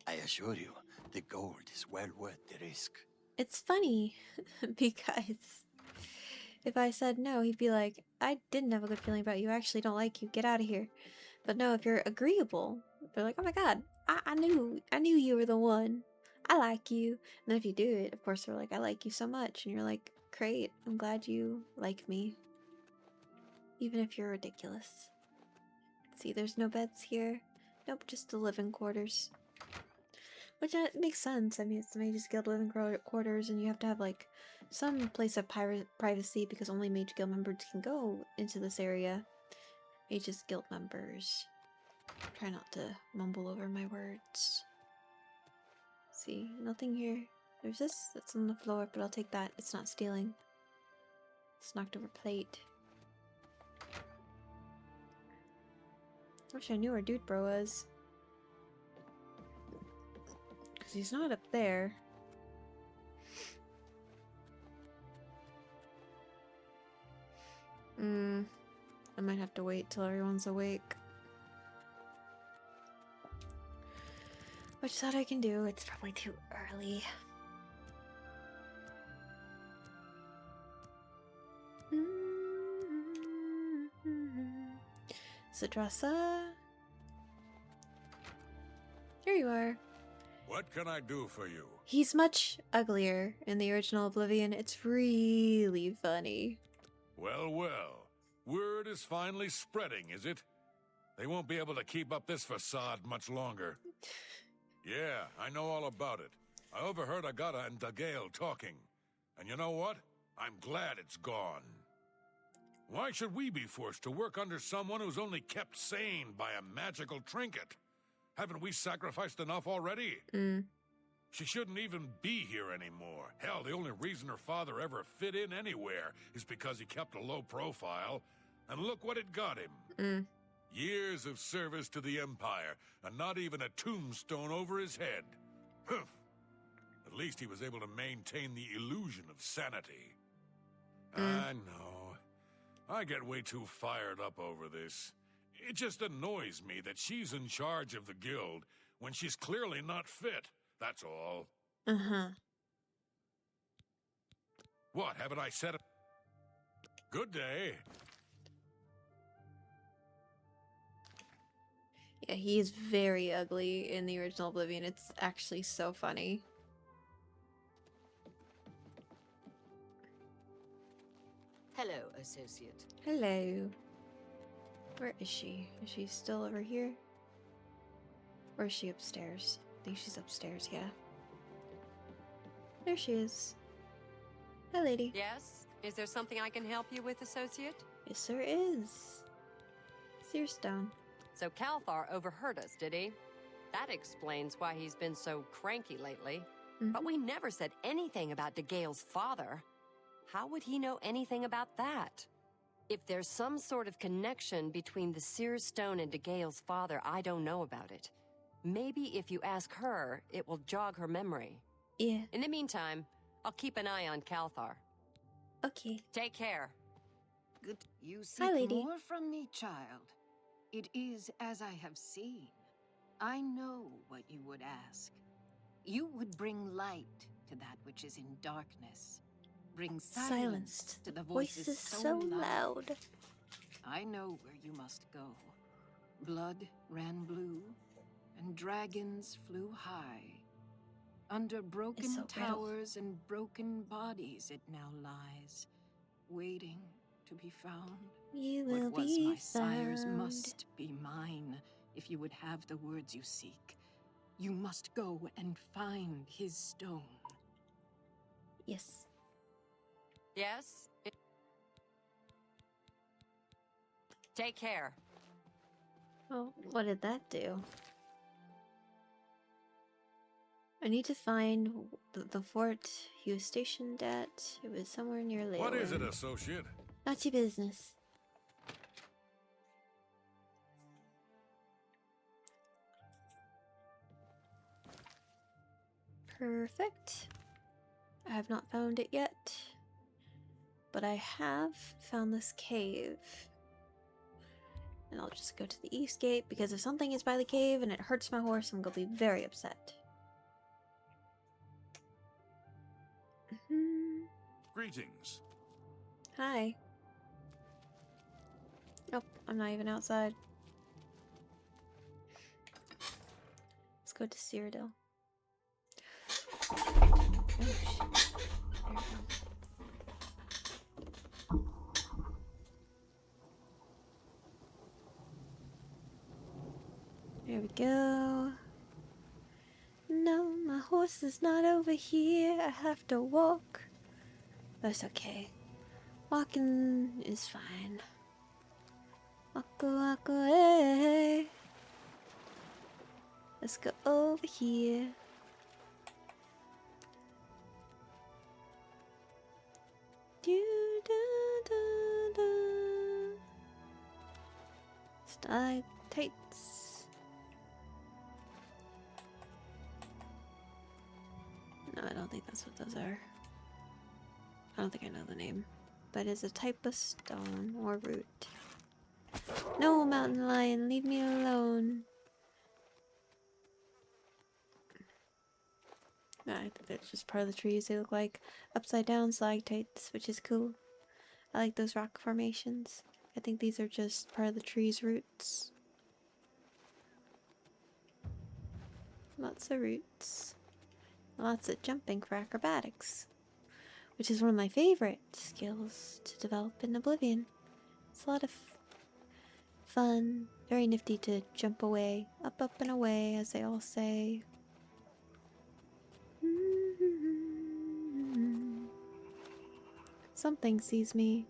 C: I assure you, the gold is well worth the risk.
A: It's funny because if I said no, he'd be like, I didn't have a good feeling about you. I actually don't like you. Get out of here. But no, if you're agreeable, they're like, oh my god, I knew you were the one. I like you. And then if you do it, of course, they're like, I like you so much. And you're like, great. I'm glad you like me. Even if you're ridiculous. See, there's no beds here. Nope, just the living quarters. Which makes sense. I mean, it's the Mages Guild living quarters, and you have to have, like, some place of privacy because only Mage Guild members can go into this area. Mages Guild members. Try not to mumble over my words. See, nothing here. There's this that's on the floor, but I'll take that. It's not stealing. It's knocked over plate. Wish I knew where Dude Bro was. Because he's not up there. I might have to wait till everyone's awake. Which that I can do. It's probably too early. Citrasa. Here you are.
D: What can I do for you?
A: He's much uglier in the original Oblivion. It's really funny.
D: Well, well. Word is finally spreading, is it? They won't be able to keep up this facade much longer. Yeah, I know all about it. I overheard Agatha and DeGale talking. And you know what? I'm glad it's gone. Why should we be forced to work under someone who's only kept sane by a magical trinket? Haven't we sacrificed enough already? She shouldn't even be here anymore. Hell, the only reason her father ever fit in anywhere is because he kept a low profile. And look what it got him. Years of service to the Empire, and not even a tombstone over his head. Humph. At least he was able to maintain the illusion of sanity. I know. I get way too fired up over this. It just annoys me that she's in charge of the guild when she's clearly not fit, that's all. What, haven't I said it? Good day.
A: Yeah, he is very ugly in the original Oblivion. It's actually so funny.
J: Hello, associate.
A: Hello. Where is she? Is she still over here? Or is she upstairs? I think she's upstairs, yeah. There she is. Hi, lady.
H: Yes? Is there something I can help you with, associate?
A: Yes, there is. Searstone.
H: So Calthar overheard us, did he? That explains why he's been so cranky lately. But we never said anything about DeGale's father. How would he know anything about that? If there's some sort of connection between the Seer's Stone and DeGale's father, I don't know about it. Maybe if you ask her, it will jog her memory.
A: Yeah.
H: In the meantime, I'll keep an eye on Calthar.
A: Okay.
H: Take care.
I: Good. You
A: Hi,
I: seek
A: lady.
I: more from me, child. It is as I have seen. I know what you would ask. You would bring light to that which is in darkness. Bring silence to the voices so loud. I know where you must go. Blood ran blue, and dragons flew high. Under broken
A: so brittle.
I: towers and broken bodies it now lies, waiting to be found.
A: You
I: What
A: will
I: was
A: be
I: my sire's
A: found.
I: must be mine, if you would have the words you seek. You must go and find his stone.
A: Yes.
H: Yes? Take care.
A: Oh, what did that do? I need to find the fort he was stationed at. It was somewhere near Leyland.
D: What is it, associate?
A: Not your business. Perfect. I have not found it yet, but I have found this cave. And I'll just go to the east gate, because if something is by the cave and it hurts my horse, I'm gonna be very upset.
D: Greetings.
A: Hi. Nope, I'm not even outside. Let's go to Cyrodiil. Oh, shit. There we go. No, my horse is not over here. I have to walk. That's okay. Walking is fine. Walk, walk away. Let's go over here. Do, do, do, do. Stalactites. No, I don't think that's what those are. I don't think I know the name. But it's a type of stone or root. No, mountain lion, leave me alone. I think that's just part of the trees. They look like upside down stalactites, which is cool. I like those rock formations. I think these are just part of the tree's roots. Lots of roots. Lots of jumping for acrobatics, which is one of my favorite skills to develop in Oblivion. It's a lot of fun, very nifty to jump away, up, and away, as they all say. Something sees me.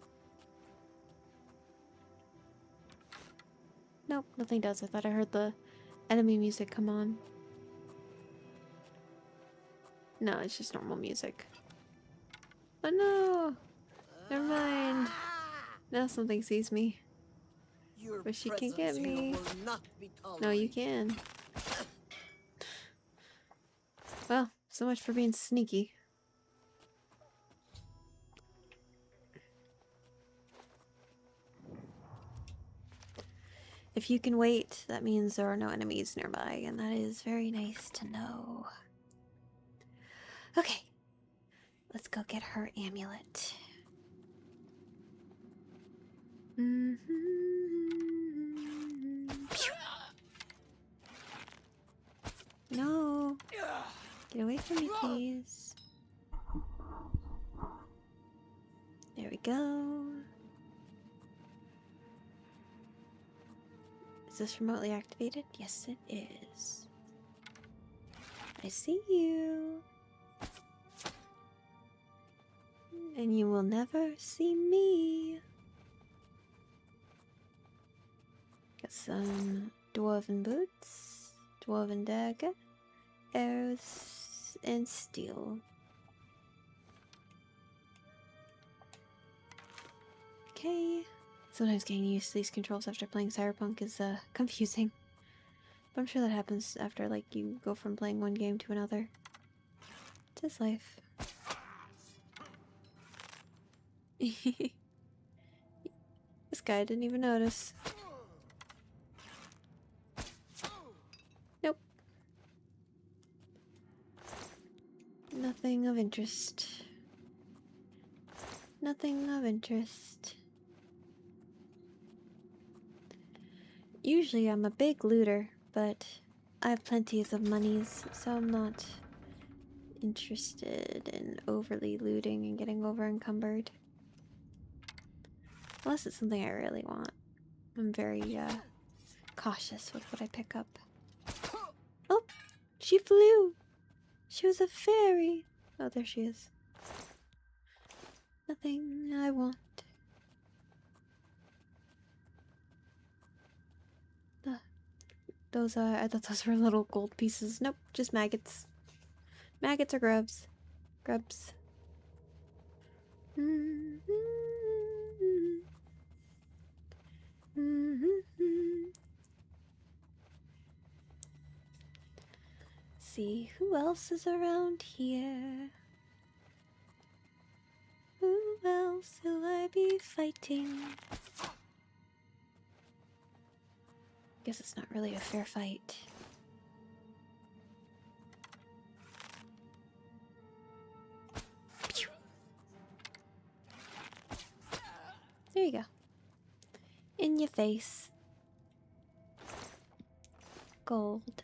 A: Nope, nothing does. I thought I heard the enemy music come on. No, it's just normal music. Oh no! Never mind. Now something sees me. But she can get me. No, you can. Well, so much for being sneaky. If you can wait, that means there are no enemies nearby, and that is very nice to know. Okay, let's go get her amulet. No! Get away from me, please. There we go. Is this remotely activated? Yes, it is. I see you. And you will never see me. Got some dwarven boots, dwarven dagger, arrows, and steel. Okay, Sometimes getting used to these controls after playing Cyberpunk is confusing. But I'm sure that happens after like you go from playing one game to another. It's his life. This guy didn't even notice. Nope. Nothing of interest. Nothing of interest. Usually I'm a big looter, but I have plenty of monies, so I'm not interested in overly looting and getting over encumbered. Unless it's something I really want. I'm very cautious with what I pick up. Oh! She flew! She was a fairy! Oh, there she is. Nothing I want. Those are, I thought those were little gold pieces. Nope, just maggots. Maggots or grubs. Grubs. See, who else is around here? Who else will I be fighting? Guess it's not really a fair fight. Pew. There you go. In your face. Gold.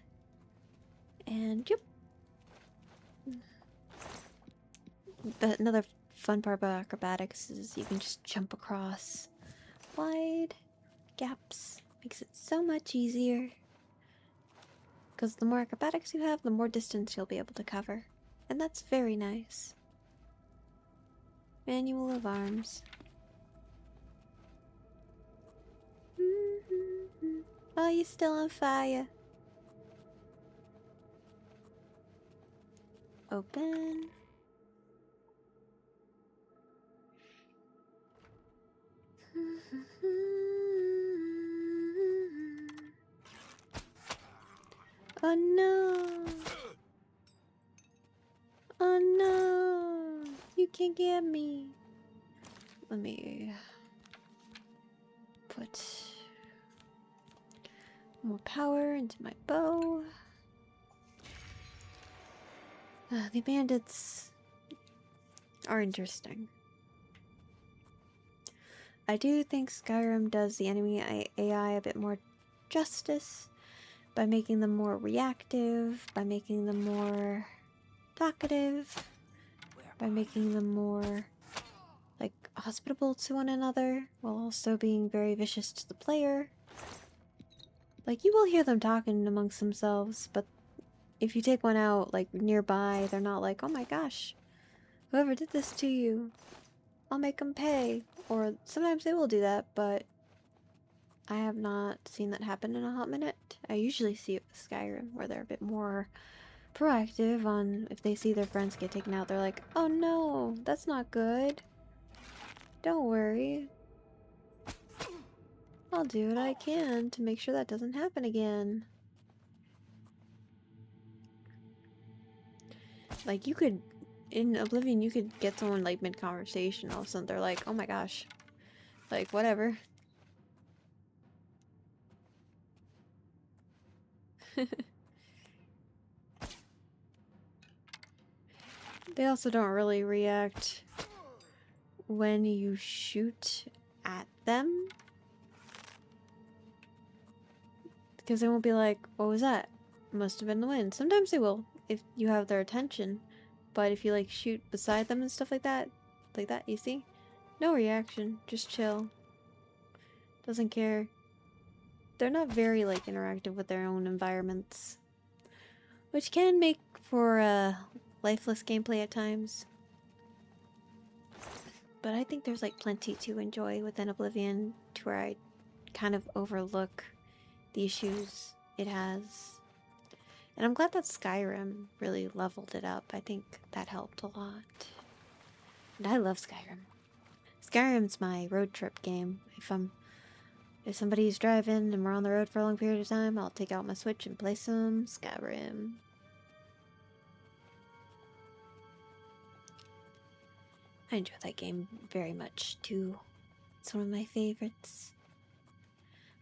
A: And yep. But another fun part about acrobatics is you can just jump across wide gaps. Makes it so much easier. Because the more acrobatics you have, the more distance you'll be able to cover. And that's very nice. Manual of arms. Oh, you're still on fire. Open. Oh no! Oh no! You can't get me. Let me put more power into my bow. The bandits are interesting. I do think Skyrim does the enemy AI a bit more justice by making them more reactive, by making them more talkative, by making them more like hospitable to one another while also being very vicious to the player. Like, you will hear them talking amongst themselves, but if you take one out like nearby, they're not like, oh my gosh, whoever did this to you, I'll make them pay. Or sometimes they will do that, but I have not seen that happen in a hot minute. I usually see it with Skyrim, where they're a bit more proactive on if they see their friends get taken out. They're like, oh no, that's not good. Don't worry. I'll do what I can to make sure that doesn't happen again. Like, you could, in Oblivion, you could get someone like mid-conversation, all of a sudden they're like, oh my gosh. Like, whatever. They also don't really react when you shoot at them. Because they won't be like, what was that? Must have been the wind. Sometimes they will, if you have their attention. But if you like shoot beside them and stuff like that, you see? No reaction, just chill. Doesn't care. They're not very like interactive with their own environments. Which can make for lifeless gameplay at times. But I think there's like plenty to enjoy within Oblivion to where I kind of overlook the issues it has. And I'm glad that Skyrim really leveled it up. I think that helped a lot. And I love Skyrim. Skyrim's my road trip game. If I'm If somebody's driving and we're on the road for a long period of time, I'll take out my Switch and play some Skyrim. I enjoy that game very much too. It's one of my favorites.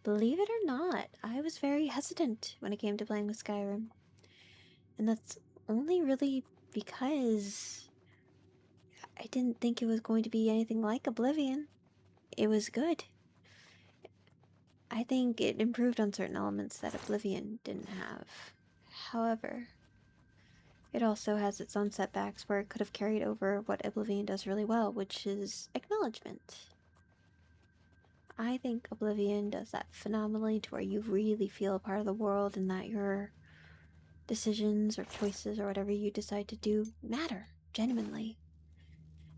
A: Believe it or not, I was very hesitant when it came to playing with Skyrim. And that's only really because I didn't think it was going to be anything like Oblivion. It was good. I think it improved on certain elements that Oblivion didn't have. However, it also has its own setbacks where it could have carried over what Oblivion does really well, which is acknowledgement. I think Oblivion does that phenomenally to where you really feel a part of the world and that your decisions or choices or whatever you decide to do matter, genuinely.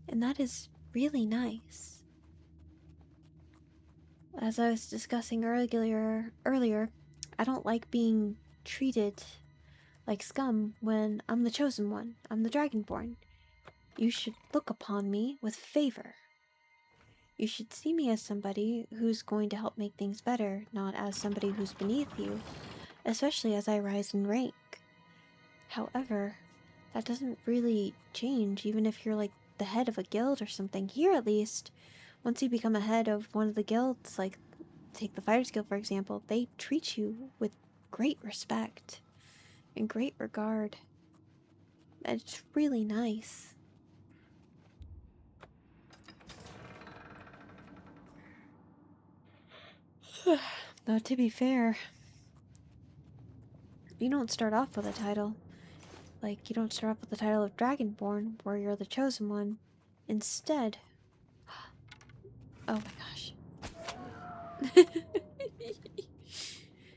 A: And that is really nice. As I was discussing earlier, I don't like being treated like scum when I'm the chosen one. I'm the Dragonborn. You should look upon me with favor. You should see me as somebody who's going to help make things better, not as somebody who's beneath you, especially as I rise in rank. However, that doesn't really change even if you're like the head of a guild or something. Here at least, once you become a head of one of the guilds, like take the Fighters Guild for example, they treat you with great respect and great regard. And it's really nice. Though to be fair, you don't start off with a title. Like, you don't start off with the title of Dragonborn, where you're the chosen one. Instead... Oh my gosh.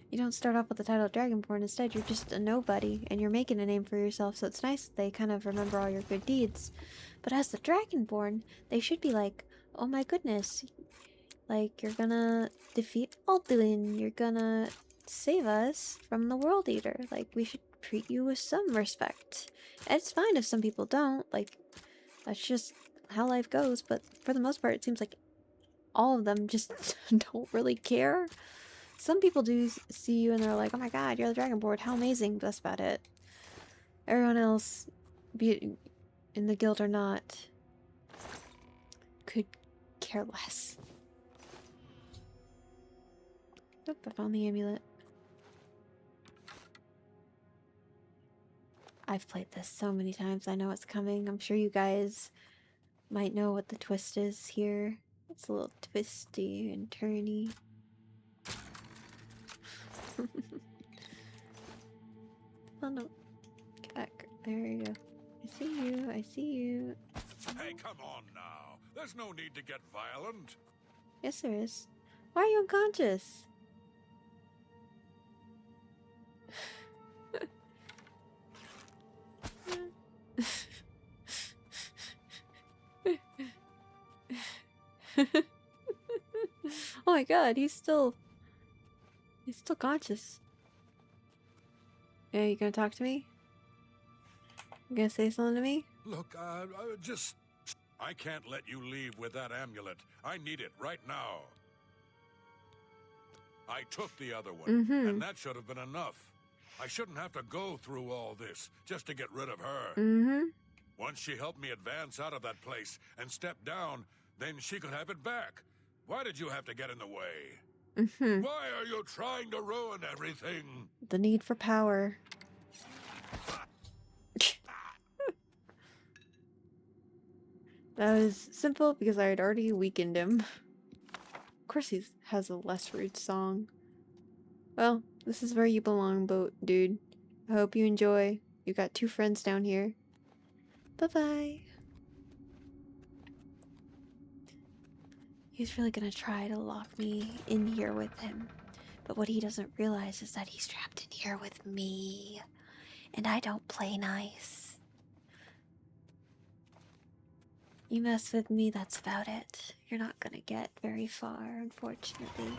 A: You don't start off with the title of Dragonborn, instead you're just a nobody, and you're making a name for yourself, so it's nice that they kind of remember all your good deeds. But as the Dragonborn, they should be like, oh my goodness, like, you're gonna defeat Oblivion, you're gonna save us from the World Eater, like, we should treat you with some respect. And it's fine if some people don't, like, that's just how life goes, but for the most part, it seems like all of them just don't really care. Some people do see you and they're like, oh my god, you're the Dragonborn, how amazing, but that's about it. Everyone else, be it in the guild or not, could care less. Oop, I found the amulet. I've played this so many times, I know it's coming. I'm sure you guys might know what the twist is here. It's a little twisty and turny. Oh no. Get back. There you go. I see you. I see you.
D: Hey, come on now. There's no need to get violent.
A: Yes, there is. Why are you unconscious? Oh my god, he's still conscious. Yeah, you gonna talk to me? You gonna say something to me?
D: Look, I can't let you leave with that amulet. I need it right now. I took the other one, and that should have been enough. I shouldn't have to go through all this just to get rid of her. Once she helped me advance out of that place and step down, then she could have it back. Why did you have to get in the way? Why are you trying to ruin everything?
A: The need for power. That was simple because I had already weakened him. Of course he has a less rude song. Well, this is where you belong, dude. I hope you enjoy. You got 2 friends down here. Bye-bye. He's really gonna try to lock me in here with him. But what he doesn't realize is that he's trapped in here with me. And I don't play nice. You mess with me, that's about it. You're not gonna get very far, unfortunately.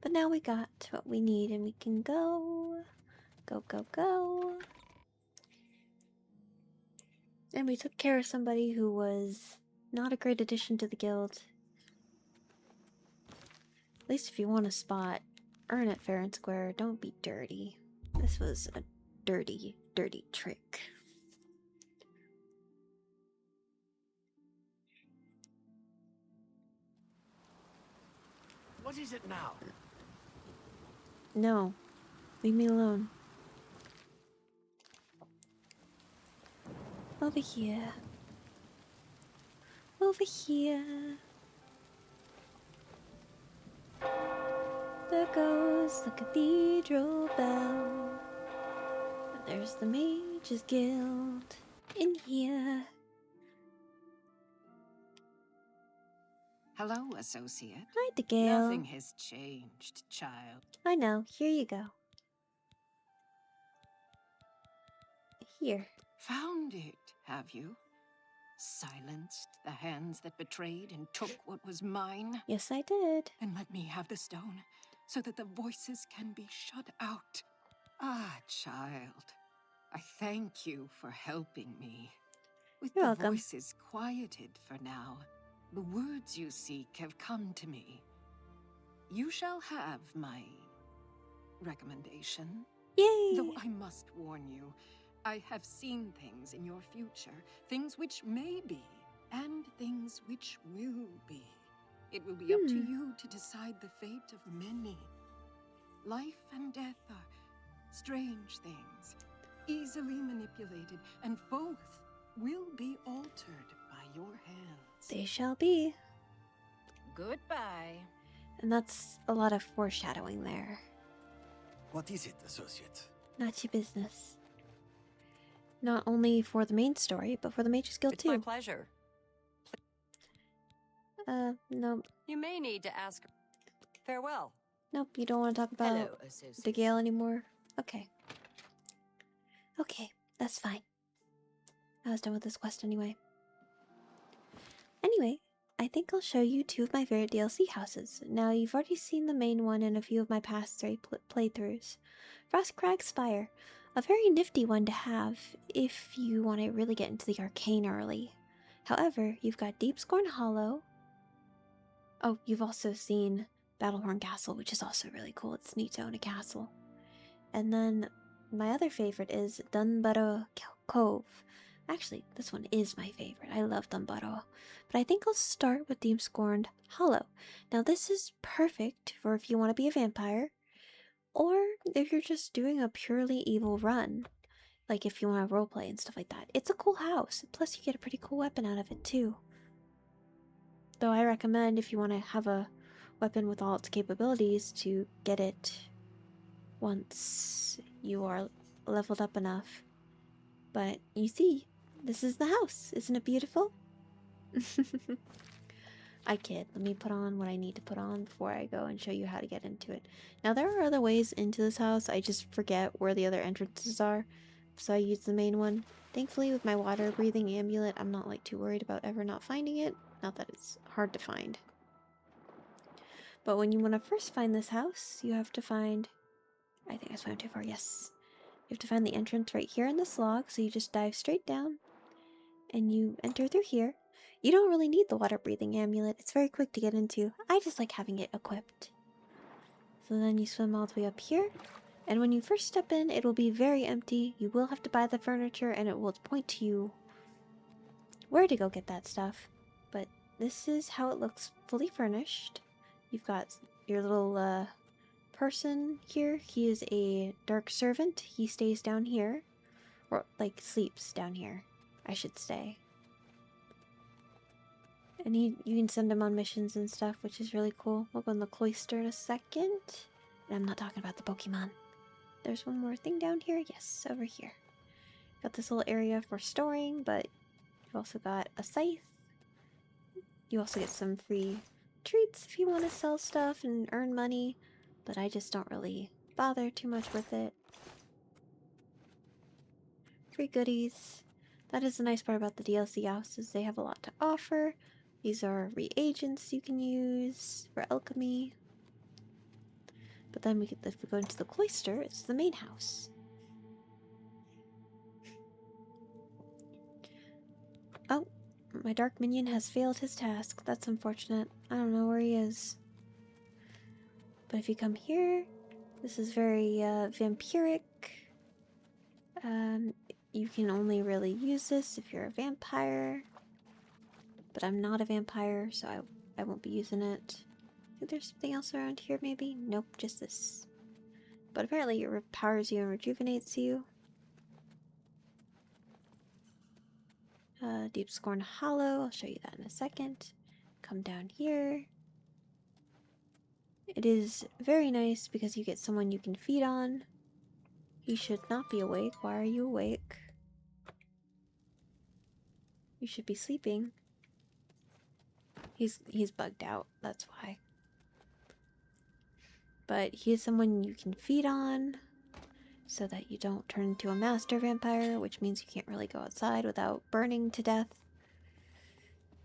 A: But now we got what we need and we can go. Go, go, go. And we took care of somebody who was not a great addition to the guild. At least if you want a spot, earn it fair and square. Don't be dirty. This was a dirty, dirty trick.
G: What is it now?
A: No. Leave me alone. Over here. Over here. There goes the cathedral bell. And there's the Mage's Guild in here.
I: Hello, associate.
A: Hi, DeGale.
I: Nothing has changed, child.
A: I know. Here you go. Here.
I: Found it, have you? Silenced the hands that betrayed and took what was mine?
A: Yes, I did.
I: Then let me have the stone, so that the voices can be shut out. Ah, child. I thank you for helping me. With
A: You're
I: the
A: welcome.
I: voices quieted for now, the words you seek have come to me. You shall have my recommendation.
A: Yay!
I: Though I must warn you, I have seen things in your future, things which may be, and things which will be. It will be up to you to decide the fate of many. Life and death are strange things, easily manipulated, and both will be altered by your hands.
A: They shall be.
J: Goodbye.
A: And that's a lot of foreshadowing there.
C: What is it, associate?
A: Not your business. Not only for the main story, but for the Mage's Guild
H: It's
A: too.
H: my pleasure.
A: Nope.
H: You may need to ask. Farewell.
A: Nope, you don't want to talk about
J: Hello, associate.
A: the Gale anymore? Okay. Okay, that's fine. I was done with this quest anyway. Anyway, I think I'll show you two of my favorite DLC houses. Now, you've already seen the main one in a few of my past 3 playthroughs. Frostcrag Spire. A very nifty one to have if you want to really get into the arcane early. However, you've got Deepscorn Hollow. Oh, you've also seen Battlehorn Castle, which is also really cool. It's neat to own a castle. And then my other favorite is Dunbarrow Cove. Actually, this one is my favorite. I love Dunbarrow. But I think I'll start with Deepscorn Hollow. Now, this is perfect for if you want to be a vampire, or if you're just doing a purely evil run. Like if you want to roleplay and stuff like that. It's a cool house. Plus, you get a pretty cool weapon out of it, too. Though I recommend, if you want to have a weapon with all its capabilities, to get it once you are leveled up enough. But you see, this is the house. Isn't it beautiful? I kid. Let me put on what I need to put on before I go and show you how to get into it. Now, there are other ways into this house. I just forget where the other entrances are. So I use the main one. Thankfully, with my water breathing amulet, I'm not like too worried about ever not finding it. Not that it's hard to find. But when you want to first find this house, you have to find... I think I swam too far, yes. You have to find the entrance right here in this log, so you just dive straight down. And you enter through here. You don't really need the water breathing amulet. It's very quick to get into. I just like having it equipped. So then you swim all the way up here. And when you first step in, it will be very empty. You will have to buy the furniture, and it will point to you where to go get that stuff. But this is how it looks fully furnished. You've got your little person here. He is a dark servant. He stays down here. Or, like, sleeps down here, I should say. And you can send him on missions and stuff, which is really cool. We'll go in the cloister in a second. And I'm not talking about the Pokemon. There's one more thing down here. Yes, over here. Got this little area for storing, but you've also got a scythe. You also get some free treats if you want to sell stuff and earn money, but I just don't really bother too much with it. Free goodies. That is the nice part about the DLC houses. They have a lot to offer. These are reagents you can use for alchemy. But then if we go into the cloister, it's the main house. Oh, my dark minion has failed his task. That's unfortunate. I don't know where he is. But if you come here, this is very vampiric. You can only really use this if you're a vampire. But I'm not a vampire, so I won't be using it. I think there's something else around here, maybe? Nope, just this. But apparently it repowers you and rejuvenates you. Deep Scorn Hollow, I'll show you that in a second. Come down here. It is very nice because you get someone you can feed on. He should not be awake. Why are you awake? You should be sleeping. He's bugged out, that's why. But he is someone you can feed on so that you don't turn into a master vampire, which means you can't really go outside without burning to death.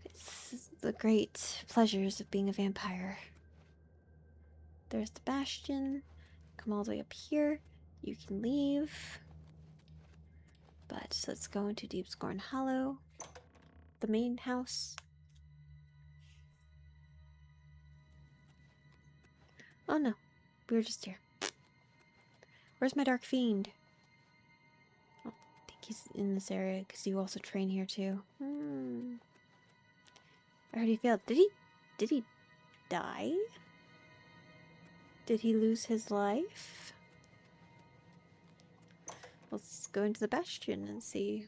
A: It's the great pleasures of being a vampire. There's the bastion. Come all the way up here. You can leave. But let's go into Deep Scorn Hollow, the main house. Oh no, we were just here. Where's my Dark Fiend? Oh, I think he's in this area because you also train here too. I heard he failed. Did he die? Did he lose his life? Let's go into the bastion and see.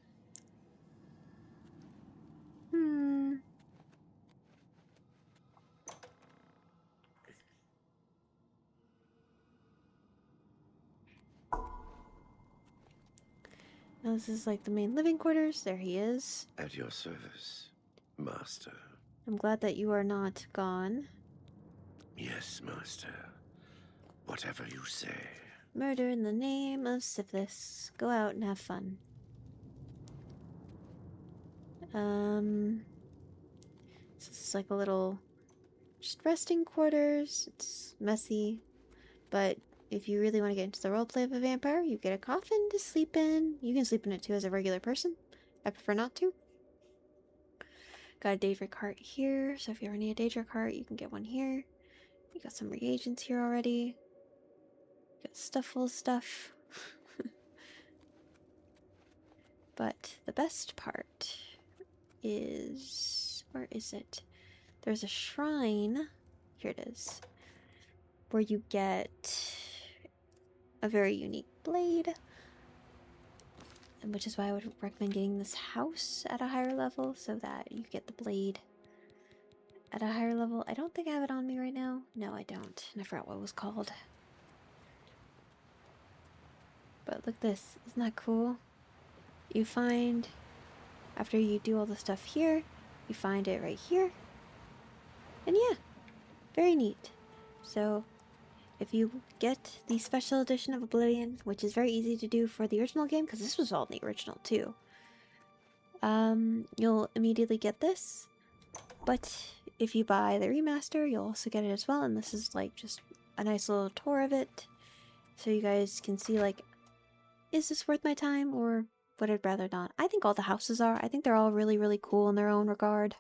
A: Now this is like the main living quarters. There he is.
K: At your service, master.
A: I'm glad that you are not gone.
K: Yes, master. Whatever you say.
A: Murder in the name of syphilis. Go out and have fun. This is like a little just resting quarters. It's messy, but if you really want to get into the roleplay of a vampire, you get a coffin to sleep in. You can sleep in it too as a regular person. I prefer not to. Got a Daedric heart here, so if you ever need a Daedric heart, you can get one here. You got some reagents here already. You got stuff full of stuff. But the best part is... where is it? There's a shrine. Here it is. Where you get a very unique blade. And which is why I would recommend getting this house at a higher level so that you get the blade at a higher level. I don't think I have it on me right now. No, I don't. And I forgot what it was called. But look this. Isn't that cool? You find, after you do all the stuff here, you find it right here. And yeah, very neat. So, if you get the special edition of Oblivion, which is very easy to do for the original game, because this was all in the original too, you'll immediately get this. But if you buy the remaster, you'll also get it as well, and this is like just a nice little tour of it, so you guys can see like, is this worth my time, or would I rather not? I think all the houses are. I think they're all really, really cool in their own regard.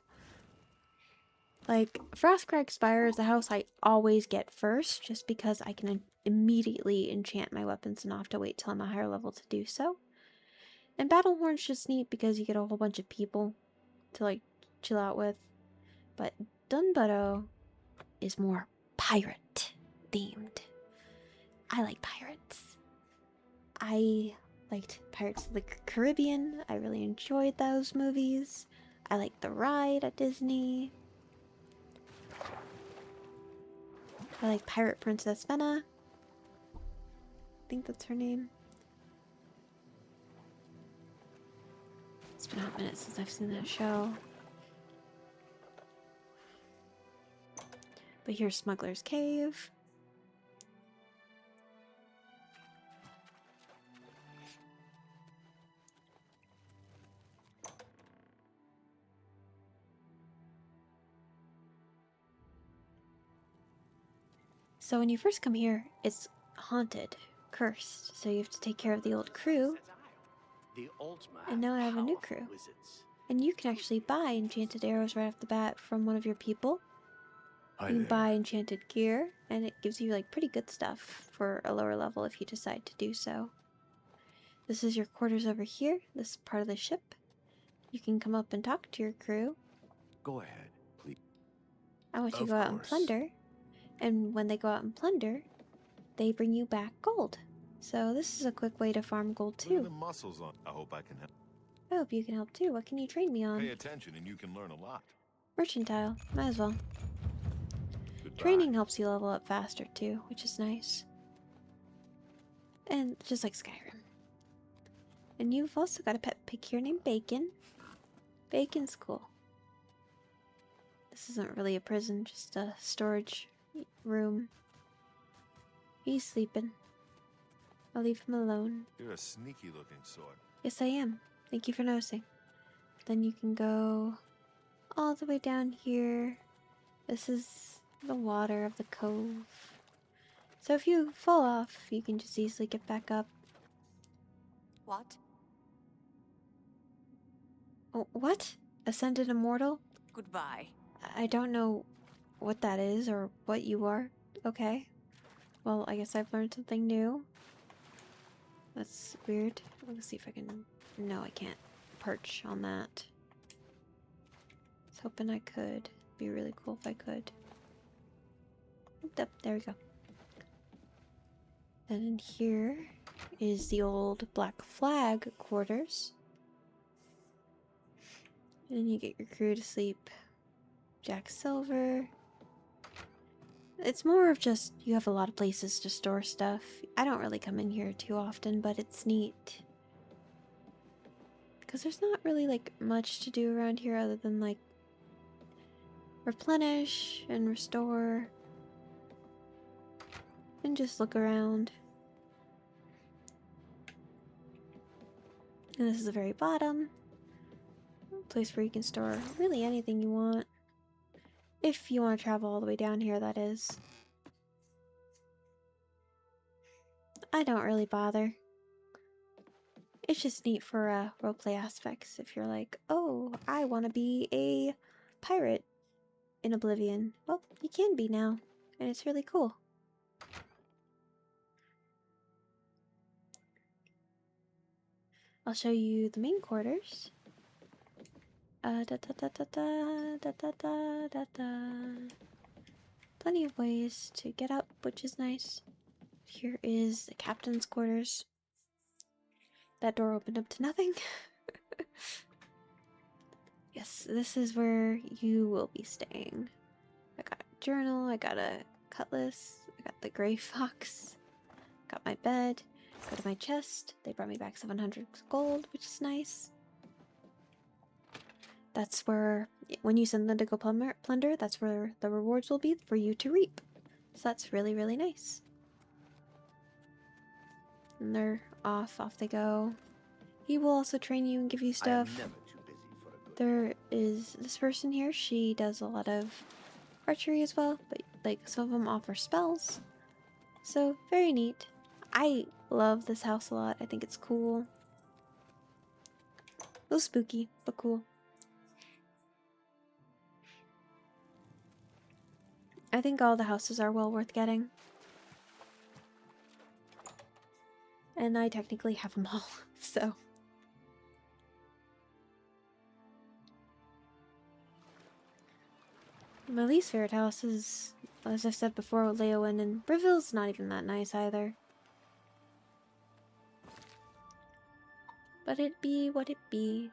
A: Like, Frostcrag Spire is the house I always get first, just because I can immediately enchant my weapons and not have to wait till I'm a higher level to do so. And Battlehorn's just neat because you get a whole bunch of people to, like, chill out with. But Dunbutto is more pirate-themed. I like pirates. I liked Pirates of the Caribbean. I really enjoyed those movies. I like the ride at Disney. I like Pirate Princess Venna. I think that's her name. It's been a hot minute since I've seen that show. But here's Smuggler's Cave. So when you first come here, it's haunted, cursed, so you have to take care of the old crew. And now I have a new crew. And you can actually buy enchanted arrows right off the bat from one of your people.
B: Hi
A: You can
B: there.
A: buy enchanted gear, and it gives you like pretty good stuff for a lower level if you decide to do so. This is your quarters over here, this part of the ship. You can come up and talk to your crew.
K: Go ahead, please.
A: I want you to
B: Of
A: go out and
B: course.
A: plunder. And when they go out and plunder, they bring you back gold. So this is a quick way to farm gold
B: Look at
A: too.
B: the muscles on. I hope I can help.
A: I hope you can help too. What can you train me on?
B: Pay attention and you can learn a lot.
A: Merchantile. Might as well.
B: Goodbye.
A: Training helps you level up faster too, which is nice. And just like Skyrim. And you've also got a pet pig here named Bacon. Bacon's cool. This isn't really a prison, just a storage room. He's sleeping. I'll leave him alone.
B: You're a sneaky looking sort.
A: Yes, I am. Thank you for noticing. Then you can go all the way down here. This is the water of the cove. So if you fall off, you can just easily get back up.
L: What?
A: Oh, what? Ascended Immortal?
L: Goodbye.
A: I don't know what that is or what you are. Okay. Well, I guess I've learned something new. That's weird. Let's see if I can... No, I can't perch on that. I was hoping I could. Be really cool if I could. Yep, there we go. Then in here is the old Black Flag quarters. And you get your crew to sleep. Jack Silver. It's more of just you have a lot of places to store stuff. I don't really come in here too often, but it's neat. Because there's not really like much to do around here other than like replenish and restore. And just look around. And this is the very bottom. Place where you can store really anything you want. If you want to travel all the way down here, that is. I don't really bother. It's just neat for roleplay aspects. If you're like, oh, I want to be a pirate in Oblivion. Well, you can be now. And it's really cool. I'll show you the main quarters. Plenty of ways to get up, which is nice. Here is the captain's quarters. That door opened up to nothing. Yes, this is where you will be staying. I got a journal, I got a cutlass, I got the gray fox, got my bed, got my chest. They brought me back 700 gold, which is nice. That's where, when you send them to go plunder, that's where the rewards will be for you to reap. So that's really, really nice. And they're off they go. He will also train you and give you stuff.
K: I am never too busy for a good
A: There is this person here, she does a lot of archery as well, but like some of them offer spells. So, very neat. I love this house a lot. I think it's cool. A little spooky, but cool. I think all the houses are well worth getting. And I technically have them all, so. My least favorite house is, as I've said before, Leowen, and Breville's not even that nice either. But it be what it be.